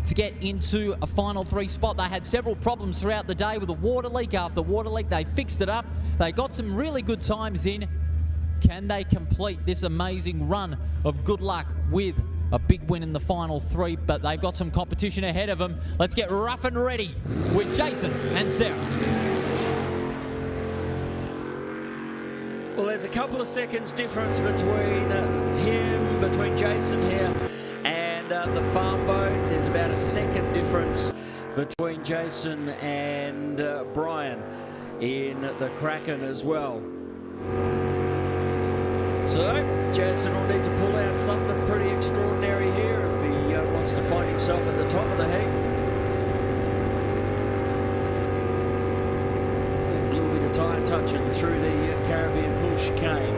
to get into a final 3 spot. They had several problems throughout the day with a water leak. After water leak, they fixed it up. They got some really good times in. Can they complete this amazing run of good luck with a big win in the final 3? But they've got some competition ahead of them. Let's get Rough and Ready with Jason and Sarah. Well, there's a couple of seconds difference between between Jason here and the farm boat. There's about a second difference between Jason and Brian in the Kraken as well. So Jason will need to pull out something pretty extraordinary here if he wants to find himself at the top of the heap. A little bit of tyre touching through the Caribbean Pool chicane.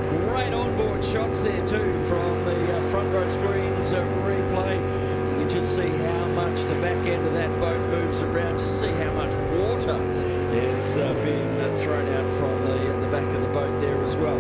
Great onboard shots there too from the front row screens replay. You can just see how much the back end of that boat moves around. Just see how much water is being thrown out from the back of the boat there as well.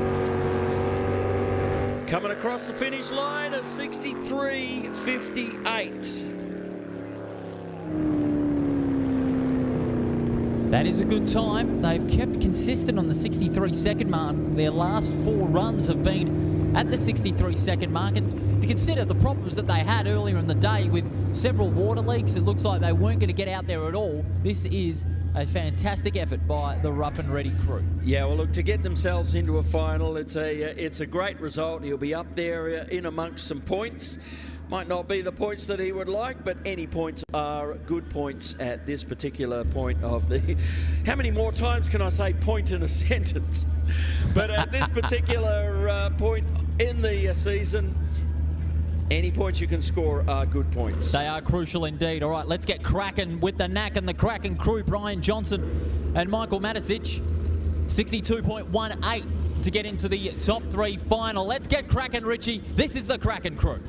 Coming across the finish line at 63.58. That is a good time. They've kept consistent on the 63-second mark. Their last 4 runs have been at the 63-second mark. And to consider the problems that they had earlier in the day with several water leaks, it looks like they weren't going to get out there at all. This is a fantastic effort by the Rough and Ready crew. Yeah, well, look, to get themselves into a final, it's a great result. He'll be up there in amongst some points. Might not be the points that he would like, but any points are good points at this particular point of the... How many more times can I say point in a sentence? But at this particular point in the season, any points you can score are good points. They are crucial indeed. All right, let's get cracking with the knack and the Kraken crew. Brian Johnson and Michael Matisic, 62.18 to get into the top 3 final. Let's get cracking, Richie. This is the Kraken crew.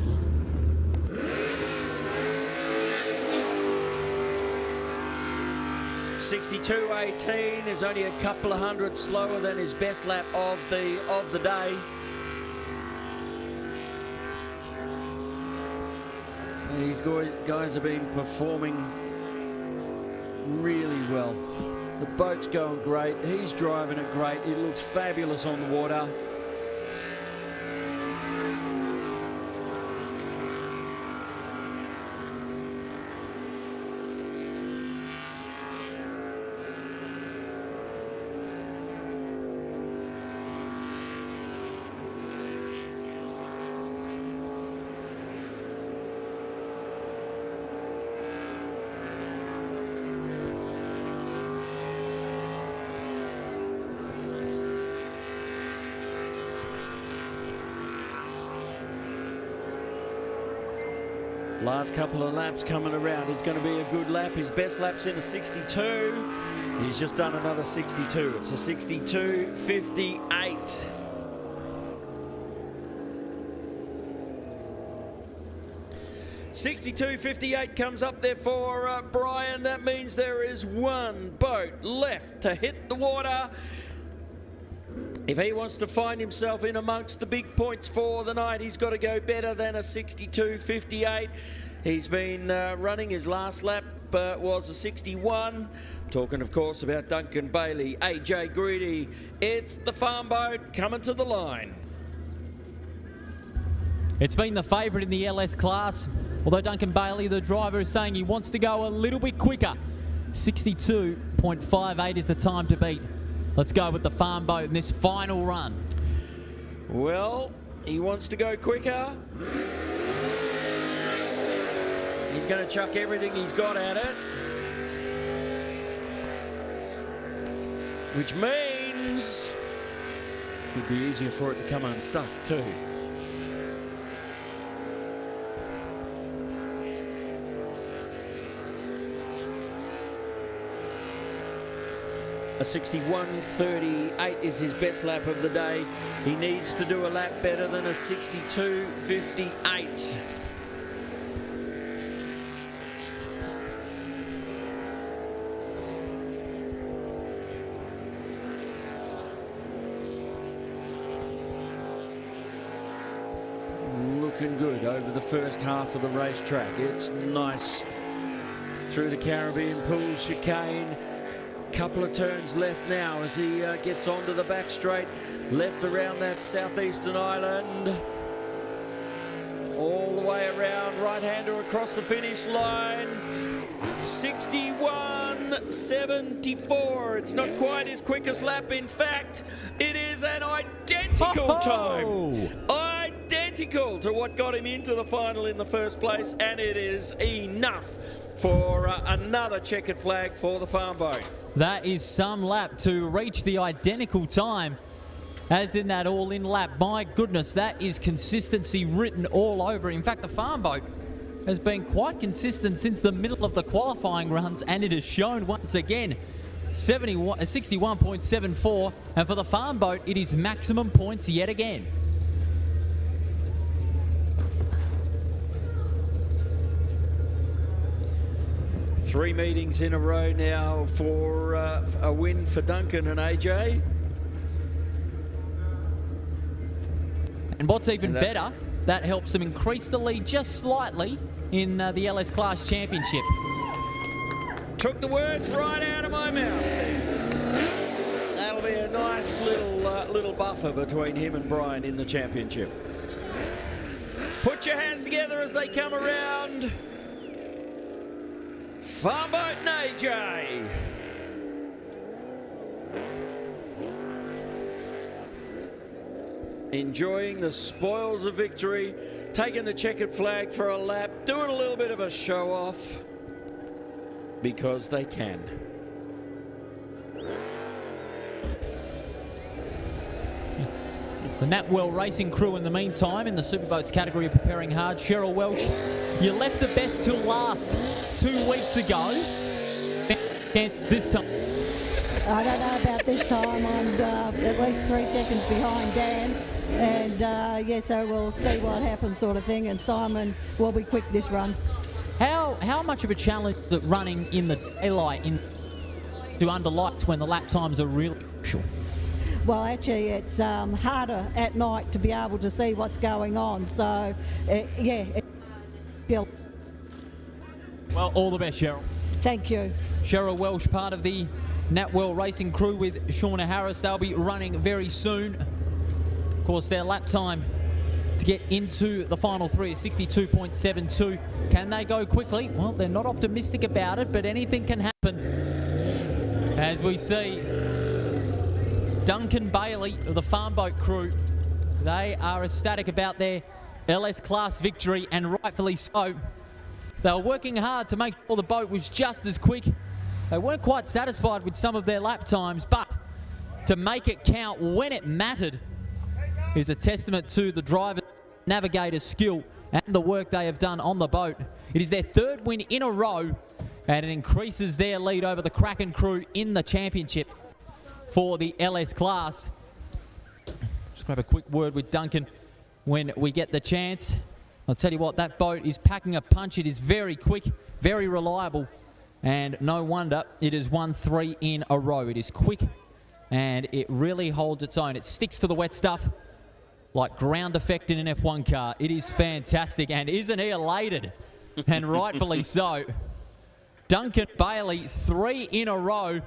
62.18 is only a couple of hundred slower than his best lap of the day. These guys have been performing really well. The boat's going great. He's driving it great. It looks fabulous on the water. Last couple of laps coming around. It's going to be a good lap. His best lap's in a 62. He's just done another 62. It's a 62.58. $62.58 comes up there for Brian. That means there is one boat left to hit the water. If he wants to find himself in amongst the big points for the night, he's got to go better than a 62.58. He's been running. His last lap was a 61. Talking, of course, about Duncan Bailey, AJ Greedy. It's the farm boat coming to the line. It's been the favourite in the LS class, although Duncan Bailey, the driver, is saying he wants to go a little bit quicker. 62.58 is the time to beat. Let's go with the farm boat in this final run. Well, he wants to go quicker. He's going to chuck everything he's got at it. Which means it would be easier for it to come unstuck too. A 61.38 is his best lap of the day. He needs to do a lap better than a 62.58. Looking good over the first half of the racetrack. It's nice through the Caribbean Pool chicane. Couple of turns left now as he gets onto the back straight, left around that southeastern island, all the way around, right-hander across the finish line. 61.74. It's not quite his quickest lap. In fact, it is an identical time. Identical to what got him into the final in the first place, and it is enough for another checkered flag for the farm boat. That is some lap to reach the identical time as in that all-in lap. My goodness, that is consistency written all over it. In fact, the farm boat has been quite consistent since the middle of the qualifying runs, and it has shown once again 61.74, and for the farm boat, it is maximum points yet again. Three meetings in a row now for a win for Duncan and AJ. And what's even better, that helps them increase the lead just slightly in the LS Class Championship. Took the words right out of my mouth. That'll be a nice little buffer between him and Brian in the championship. Put your hands together as they come around. Farm boat and AJ. Enjoying the spoils of victory, taking the checkered flag for a lap, doing a little bit of a show off because they can. The Natwell Racing crew in the meantime in the Superboats category are preparing hard. Cheryl Welch, you left the best till last 2 weeks ago. This time. I don't know about this time. I'm at least 3 seconds behind Dan. And yeah, so we'll see what happens sort of thing. And Simon will be quick this run. How much of a challenge is it running in the daylight? to under lights when the lap times are really crucial? Well, actually, it's harder at night to be able to see what's going on. So, yeah. Well, all the best, Cheryl. Thank you. Cheryl Welsh, part of the Natwell Racing crew with Shauna Harris. They'll be running very soon. Of course, their lap time to get into the final three is 62.72. Can they go quickly? Well, they're not optimistic about it, but anything can happen. As we see Duncan Bailey of the Farm Boat crew, they are ecstatic about their LS class victory, and rightfully so. They were working hard to make sure the boat was just as quick. They weren't quite satisfied with some of their lap times, but to make it count when it mattered is a testament to the driver navigator's skill and the work they have done on the boat. It is their third win in a row, and it increases their lead over the Kraken crew in the championship for the LS class. Just grab a quick word with Duncan when we get the chance. I'll tell you what, that boat is packing a punch. It is very quick, very reliable, and no wonder it has won 3 in a row. It is quick, and it really holds its own. It sticks to the wet stuff like ground effect in an F1 car. It is fantastic, and isn't he elated? And rightfully so. Duncan Bailey, 3 in a row.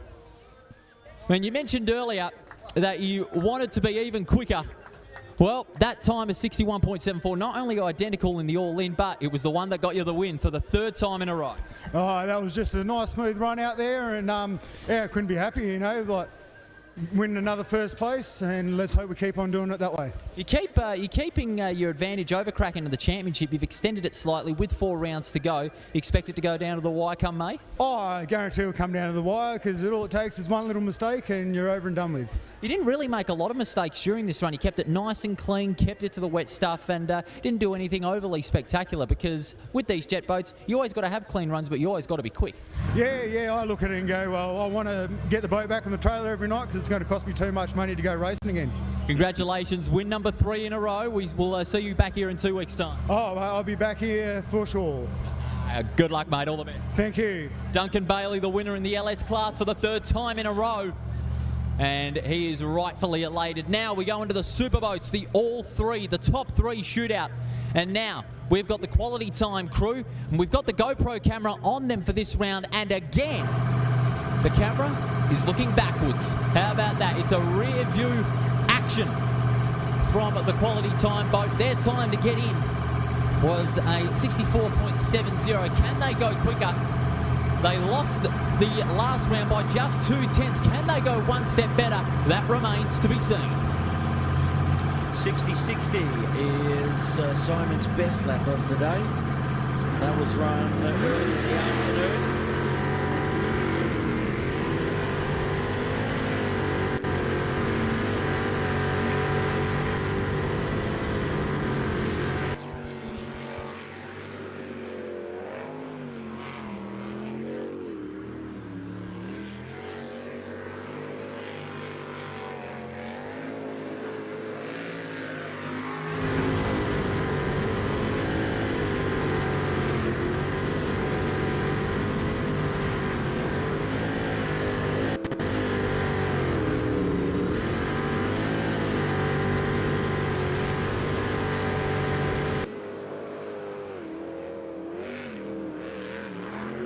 When you mentioned earlier that you wanted to be even quicker, well, that time is 61.74, not only identical in the all-in, but it was the one that got you the win for the 3rd time in a row. Oh, that was just a nice, smooth run out there, and yeah, I couldn't be happy, you know, like win another first place, and let's hope we keep on doing it that way. You're keeping your advantage over Kraken in the championship. You've extended it slightly with 4 rounds to go. You expect it to go down to the wire come May? Oh, I guarantee it'll come down to the wire, because all it takes is one little mistake and you're over and done with. You didn't really make a lot of mistakes during this run. You kept it nice and clean, kept it to the wet stuff, and didn't do anything overly spectacular, because with these jet boats, you always got to have clean runs, but you always got to be quick. Yeah, I look at it and go, well, I want to get the boat back on the trailer every night, because it's going to cost me too much money to go racing again. Congratulations, win number 3 in a row. We'll see you back here in 2 weeks' time. Oh, I'll be back here for sure. Good luck, mate. All the best. Thank you. Duncan Bailey, the winner in the LS class for the 3rd time in a row. And he is rightfully elated. Now we go into the super boats, the all 3, the top 3 shootout. And now we've got the quality time crew, and we've got the GoPro camera on them for this round. And again, the camera is looking backwards. How about that? It's a rear view action from the quality time boat. Their time to get in was a 64.70. Can they go quicker? They lost the last round by just 2/10. Can they go one step better? That remains to be seen. 60-60 is Simon's best lap of the day. That was run early in the afternoon.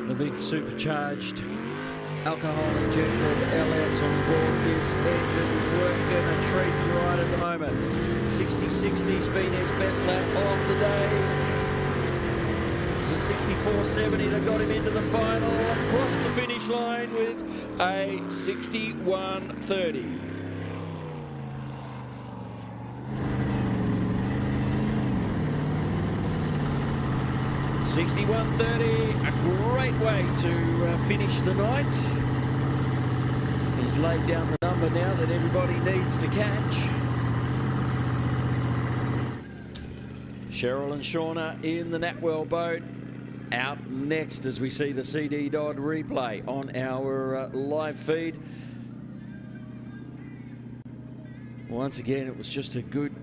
The big supercharged alcohol injected LS on board this engine, working a treat right at the moment. 60-60's been his best lap of the day. It was a 64.70 that got him into the final, across the finish line with a 61.30. $61.30, a great way to finish the night. He's laid down the number now that everybody needs to catch. Cheryl and Shauna in the Natwell boat. Out next as we see the CD Dodd replay on our live feed. Once again, it was just a good,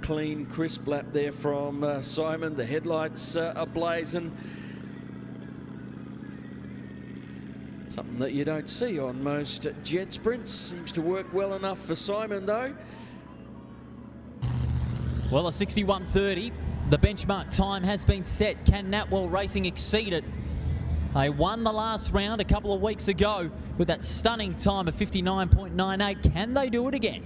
clean, crisp lap there from Simon. The headlights are blazing. Something that you don't see on most jet sprints. Seems to work well enough for Simon, though. Well, a 61.30. The benchmark time has been set. Can Natwell Racing exceed it? They won the last round a couple of weeks ago with that stunning time of 59.98. Can they do it again?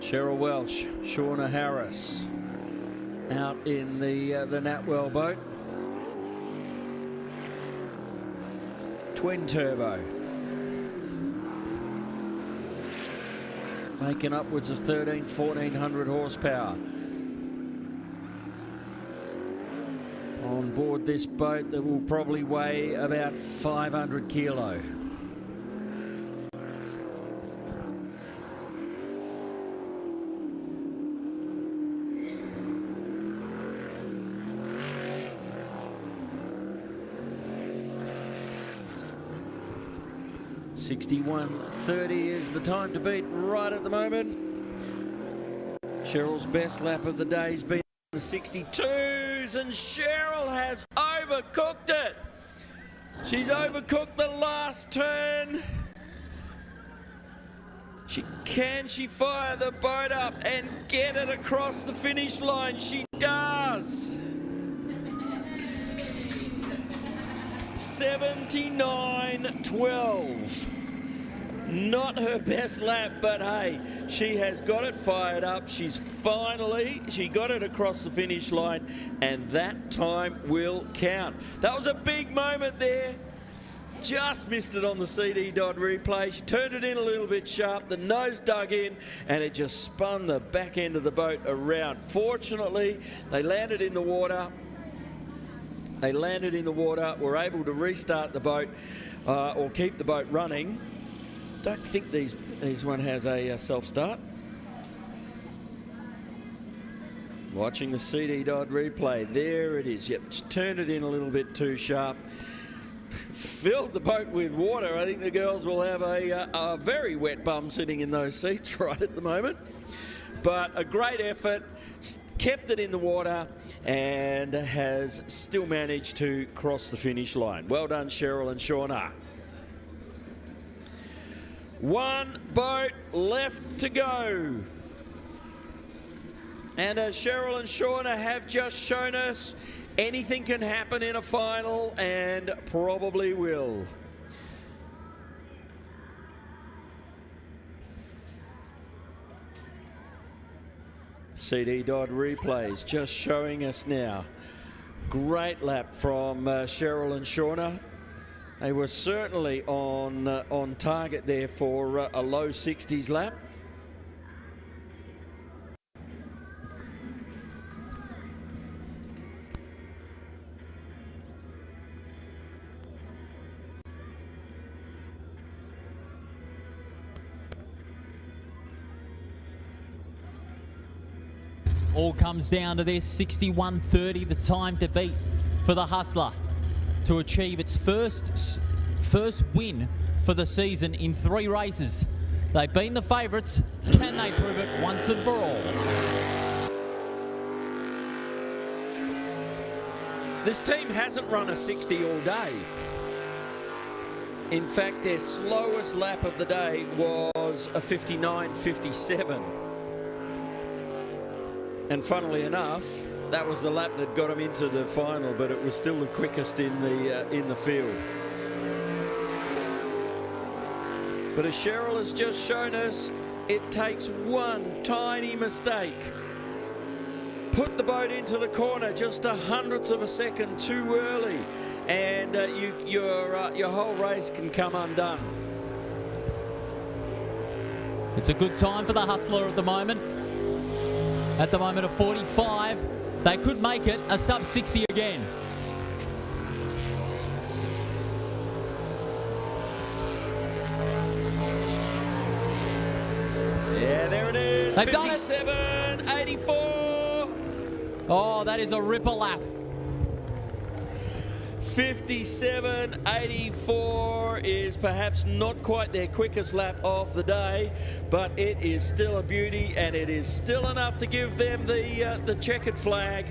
Cheryl Welch, Shauna Harris out in the Natwell boat. Twin turbo. Making upwards of 1400 horsepower. On board this boat that will probably weigh about 500 kilo. .61.30 is the time to beat right at the moment. Cheryl's best lap of the day's been the 62s, and Cheryl has overcooked it. She's overcooked the last turn. Can she fire the boat up and get it across the finish line? She does. 79.12. Not her best lap, but hey, she has got it fired up. She got it across the finish line, and that time will count. That was a big moment there. Just missed it on the CD dot replay. She turned it in a little bit sharp, the nose dug in, and it just spun the back end of the boat around. Fortunately, they landed in the water. Were able to restart the boat or keep the boat running. Don't think these one has a self-start. Watching the CD dot replay, there it is. Yep, just turned it in a little bit too sharp. Filled the boat with water. I think the girls will have a very wet bum sitting in those seats right at the moment. But a great effort, kept it in the water, and has still managed to cross the finish line. Well done, Cheryl and Shauna. One boat left to go. And as Cheryl and Shauna have just shown us, anything can happen in a final, and probably will. CD dot replays just showing us now. Great lap from Cheryl and Shauna. They were certainly on target there for a low 60s lap. All comes down to this, 61.30, the time to beat for the Hustler to achieve its first win for the season in 3 races. They've been the favourites. Can they prove it once and for all? This team hasn't run a 60 all day. In fact, their slowest lap of the day was a 59.57. And funnily enough, that was the lap that got them into the final, but it was still the quickest in the field. But as Cheryl has just shown us, it takes one tiny mistake. Put the boat into the corner just a hundredth of a second too early, and your whole race can come undone. It's a good time for the Hustler at the moment. At the moment of 45, they could make it a sub 60 again. Yeah, there it is. They've done it. 57.84. Oh, that is a ripper lap. 57.84 is perhaps not quite their quickest lap of the day, but it is still a beauty, and it is still enough to give them the checkered flag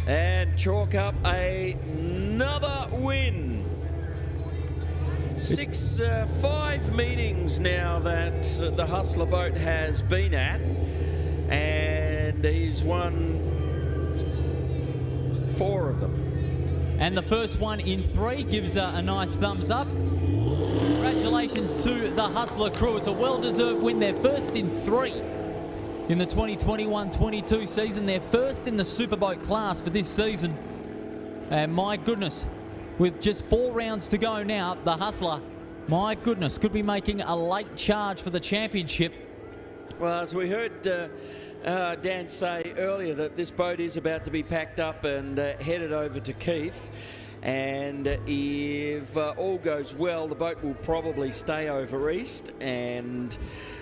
and chalk up another win. 5 meetings now that the Hustler boat has been at, and he's won 4 of them. And the first one in 3 gives a nice thumbs up. Congratulations to the Hustler crew. It's a well-deserved win. Their first in 3 in the 2021-22 season. Their first in the Superboat class for this season. And my goodness, with just 4 rounds to go now, the Hustler, my goodness, could be making a late charge for the championship. Well, as we heard Dan say earlier, that this boat is about to be packed up and headed over to Keith, and if all goes well, the boat will probably stay over east, and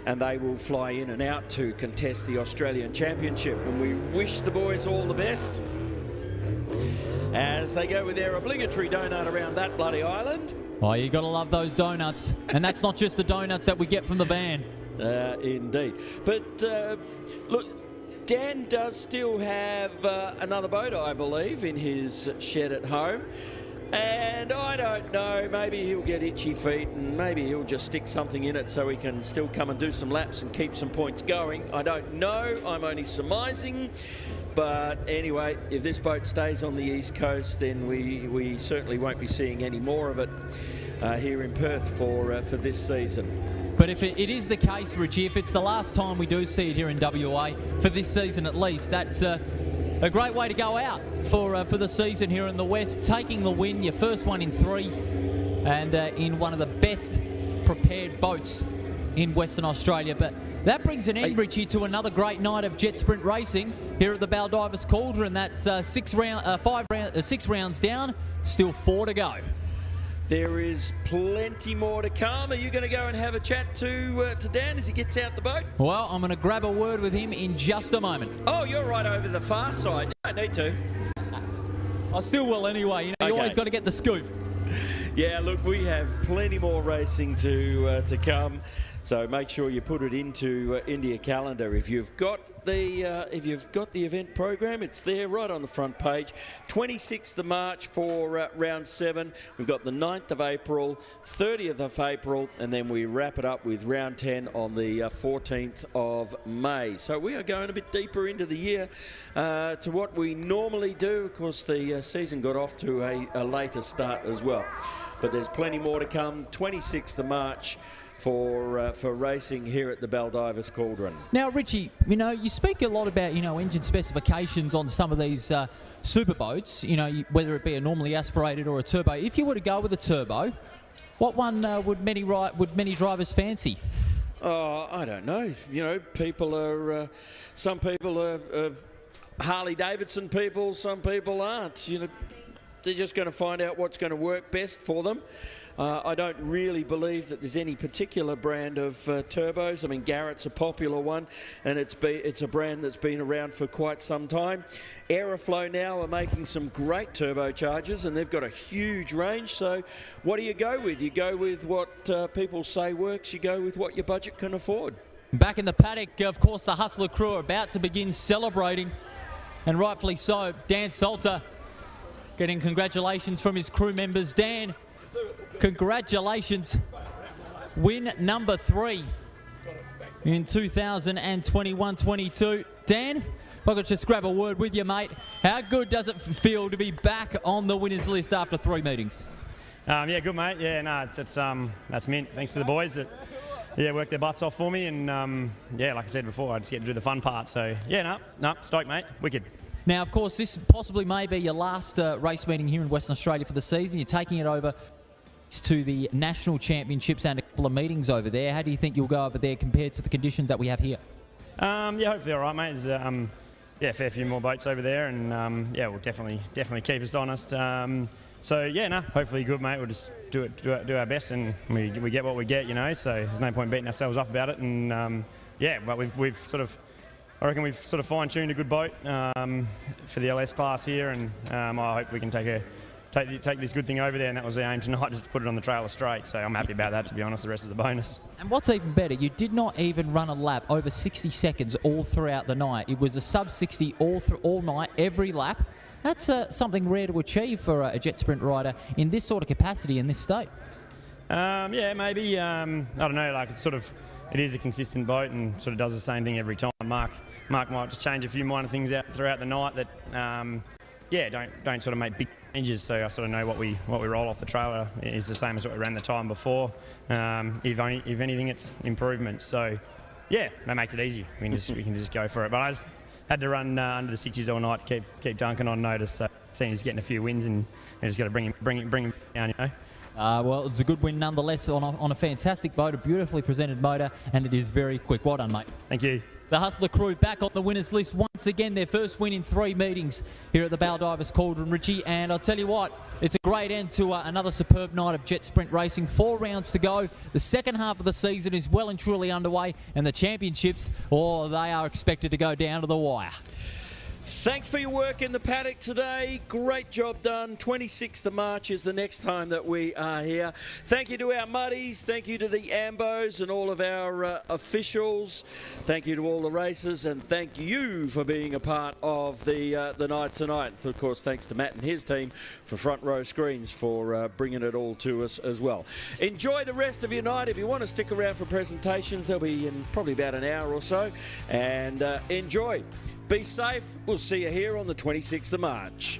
they will fly in and out to contest the Australian Championship. And we wish the boys all the best as they go with their obligatory donut around that bloody island. Oh, you got to love those donuts, and that's not just the donuts that we get from the van. Indeed. But look, Dan does still have another boat, I believe, in his shed at home. And I don't know, maybe he'll get itchy feet and maybe he'll just stick something in it so he can still come and do some laps and keep some points going. I don't know, I'm only surmising. But anyway, if this boat stays on the East Coast, then we certainly won't be seeing any more of it here in Perth for this season. But if it is the case, Richie, if it's the last time we do see it here in WA, for this season at least, that's a great way to go out for the season here in the West. Taking the win, your first one in 3, and in one of the best prepared boats in Western Australia. But that brings an end, Richie, to another great night of jet sprint racing here at the Baldivis Cauldron. That's 6 rounds down, still 4 to go. There is plenty more to come. Are you going to go and have a chat to Dan as he gets out the boat? Well, I'm going to grab a word with him in just a moment. Oh, you're right over the far side. You don't need to. I still will anyway. You know, you always got to get the scoop. Yeah, look, we have plenty more racing to come. So make sure you put it into your calendar. If you've got the event program, it's there right on the front page. 26th of March for round 7. We've got the 9th of April, 30th of April, and then we wrap it up with round 10 on the 14th of May. So we are going a bit deeper into the year to what we normally do. Of course, the season got off to a later start as well. But there's plenty more to come. 26th of March for racing here at the Baldivis Cauldron. Now, Richie, you know, you speak a lot about, you know, engine specifications on some of these super boats, you know, whether it be a normally aspirated or a turbo. If you were to go with a turbo, what one would many drivers fancy? Oh, I don't know. You know, people are, some people are Harley Davidson people, some people aren't. You know, they're just going to find out what's going to work best for them. I don't really believe that there's any particular brand of turbos. I mean, Garrett's a popular one, and it's a brand that's been around for quite some time. Aeroflow now are making some great turbochargers, and they've got a huge range. So what do you go with? You go with what people say works. You go with what your budget can afford. Back in the paddock, of course, the Hustler crew are about to begin celebrating, and rightfully so. Dan Salter getting congratulations from his crew members. Dan, congratulations. Win number 3 in 2021-22. Dan, if I could just grab a word with you, mate. How good does it feel to be back on the winners list after 3 meetings? Yeah, good, mate. Yeah, no, that's mint. Thanks to the boys that worked their butts off for me. And yeah, like I said before, I just get to do the fun part. So yeah, no, stoked, mate. Wicked. Now, of course, this possibly may be your last race meeting here in Western Australia for the season. You're taking it over to the National Championships and a couple of meetings over there. How do you think you'll go over there compared to the conditions that we have here? Yeah, hopefully all right, mate. There's a fair few more boats over there, and yeah, we'll definitely keep us honest. So yeah, no, hopefully good, mate. We'll just do our best, and we get what we get, you know. So there's no point beating ourselves up about it. And yeah, but we've sort of I reckon we've sort of fine-tuned a good boat for the LS class here, and I hope we can take this good thing over there, and that was the aim tonight, just to put it on the trailer straight. So I'm happy about that, to be honest. The rest is a bonus. And what's even better, you did not even run a lap over 60 seconds all throughout the night. It was a sub 60 all night, every lap. That's something rare to achieve for a jet sprint rider in this sort of capacity in this state. Yeah, maybe. I don't know. Like it is a consistent boat and sort of does the same thing every time. Mark might just change a few minor things out throughout the night that, don't sort of make big changes. So I sort of know what we roll off the trailer is the same as what we ran the time before. If anything, it's improvements. So yeah, that makes it easy. We can just go for it. But I just had to run under the 60s all night to keep Duncan on notice. So it seems getting a few wins, and we just got to bring him down, you know. Well, it's a good win nonetheless on a fantastic boat, a beautifully presented motor, and it is very quick. Well done, mate. Thank you. The Hustler crew back on the winners list once again. Their first win in 3 meetings here at the Baldivers Cauldron, Richie. And I'll tell you what, it's a great end to another superb night of jet sprint racing. 4 rounds to go. The second half of the season is well and truly underway, and the championships, they are expected to go down to the wire. Thanks for your work in the paddock today. Great job done. 26th of March is the next time that we are here. Thank you to our muddies. Thank you to the Ambos and all of our officials. Thank you to all the racers, and thank you for being a part of the night tonight. Of course, thanks to Matt and his team for Front Row Screens for bringing it all to us as well. Enjoy the rest of your night. If you want to stick around for presentations, they'll be in probably about an hour or so. And enjoy. Be safe. We'll see you here on the 26th of March.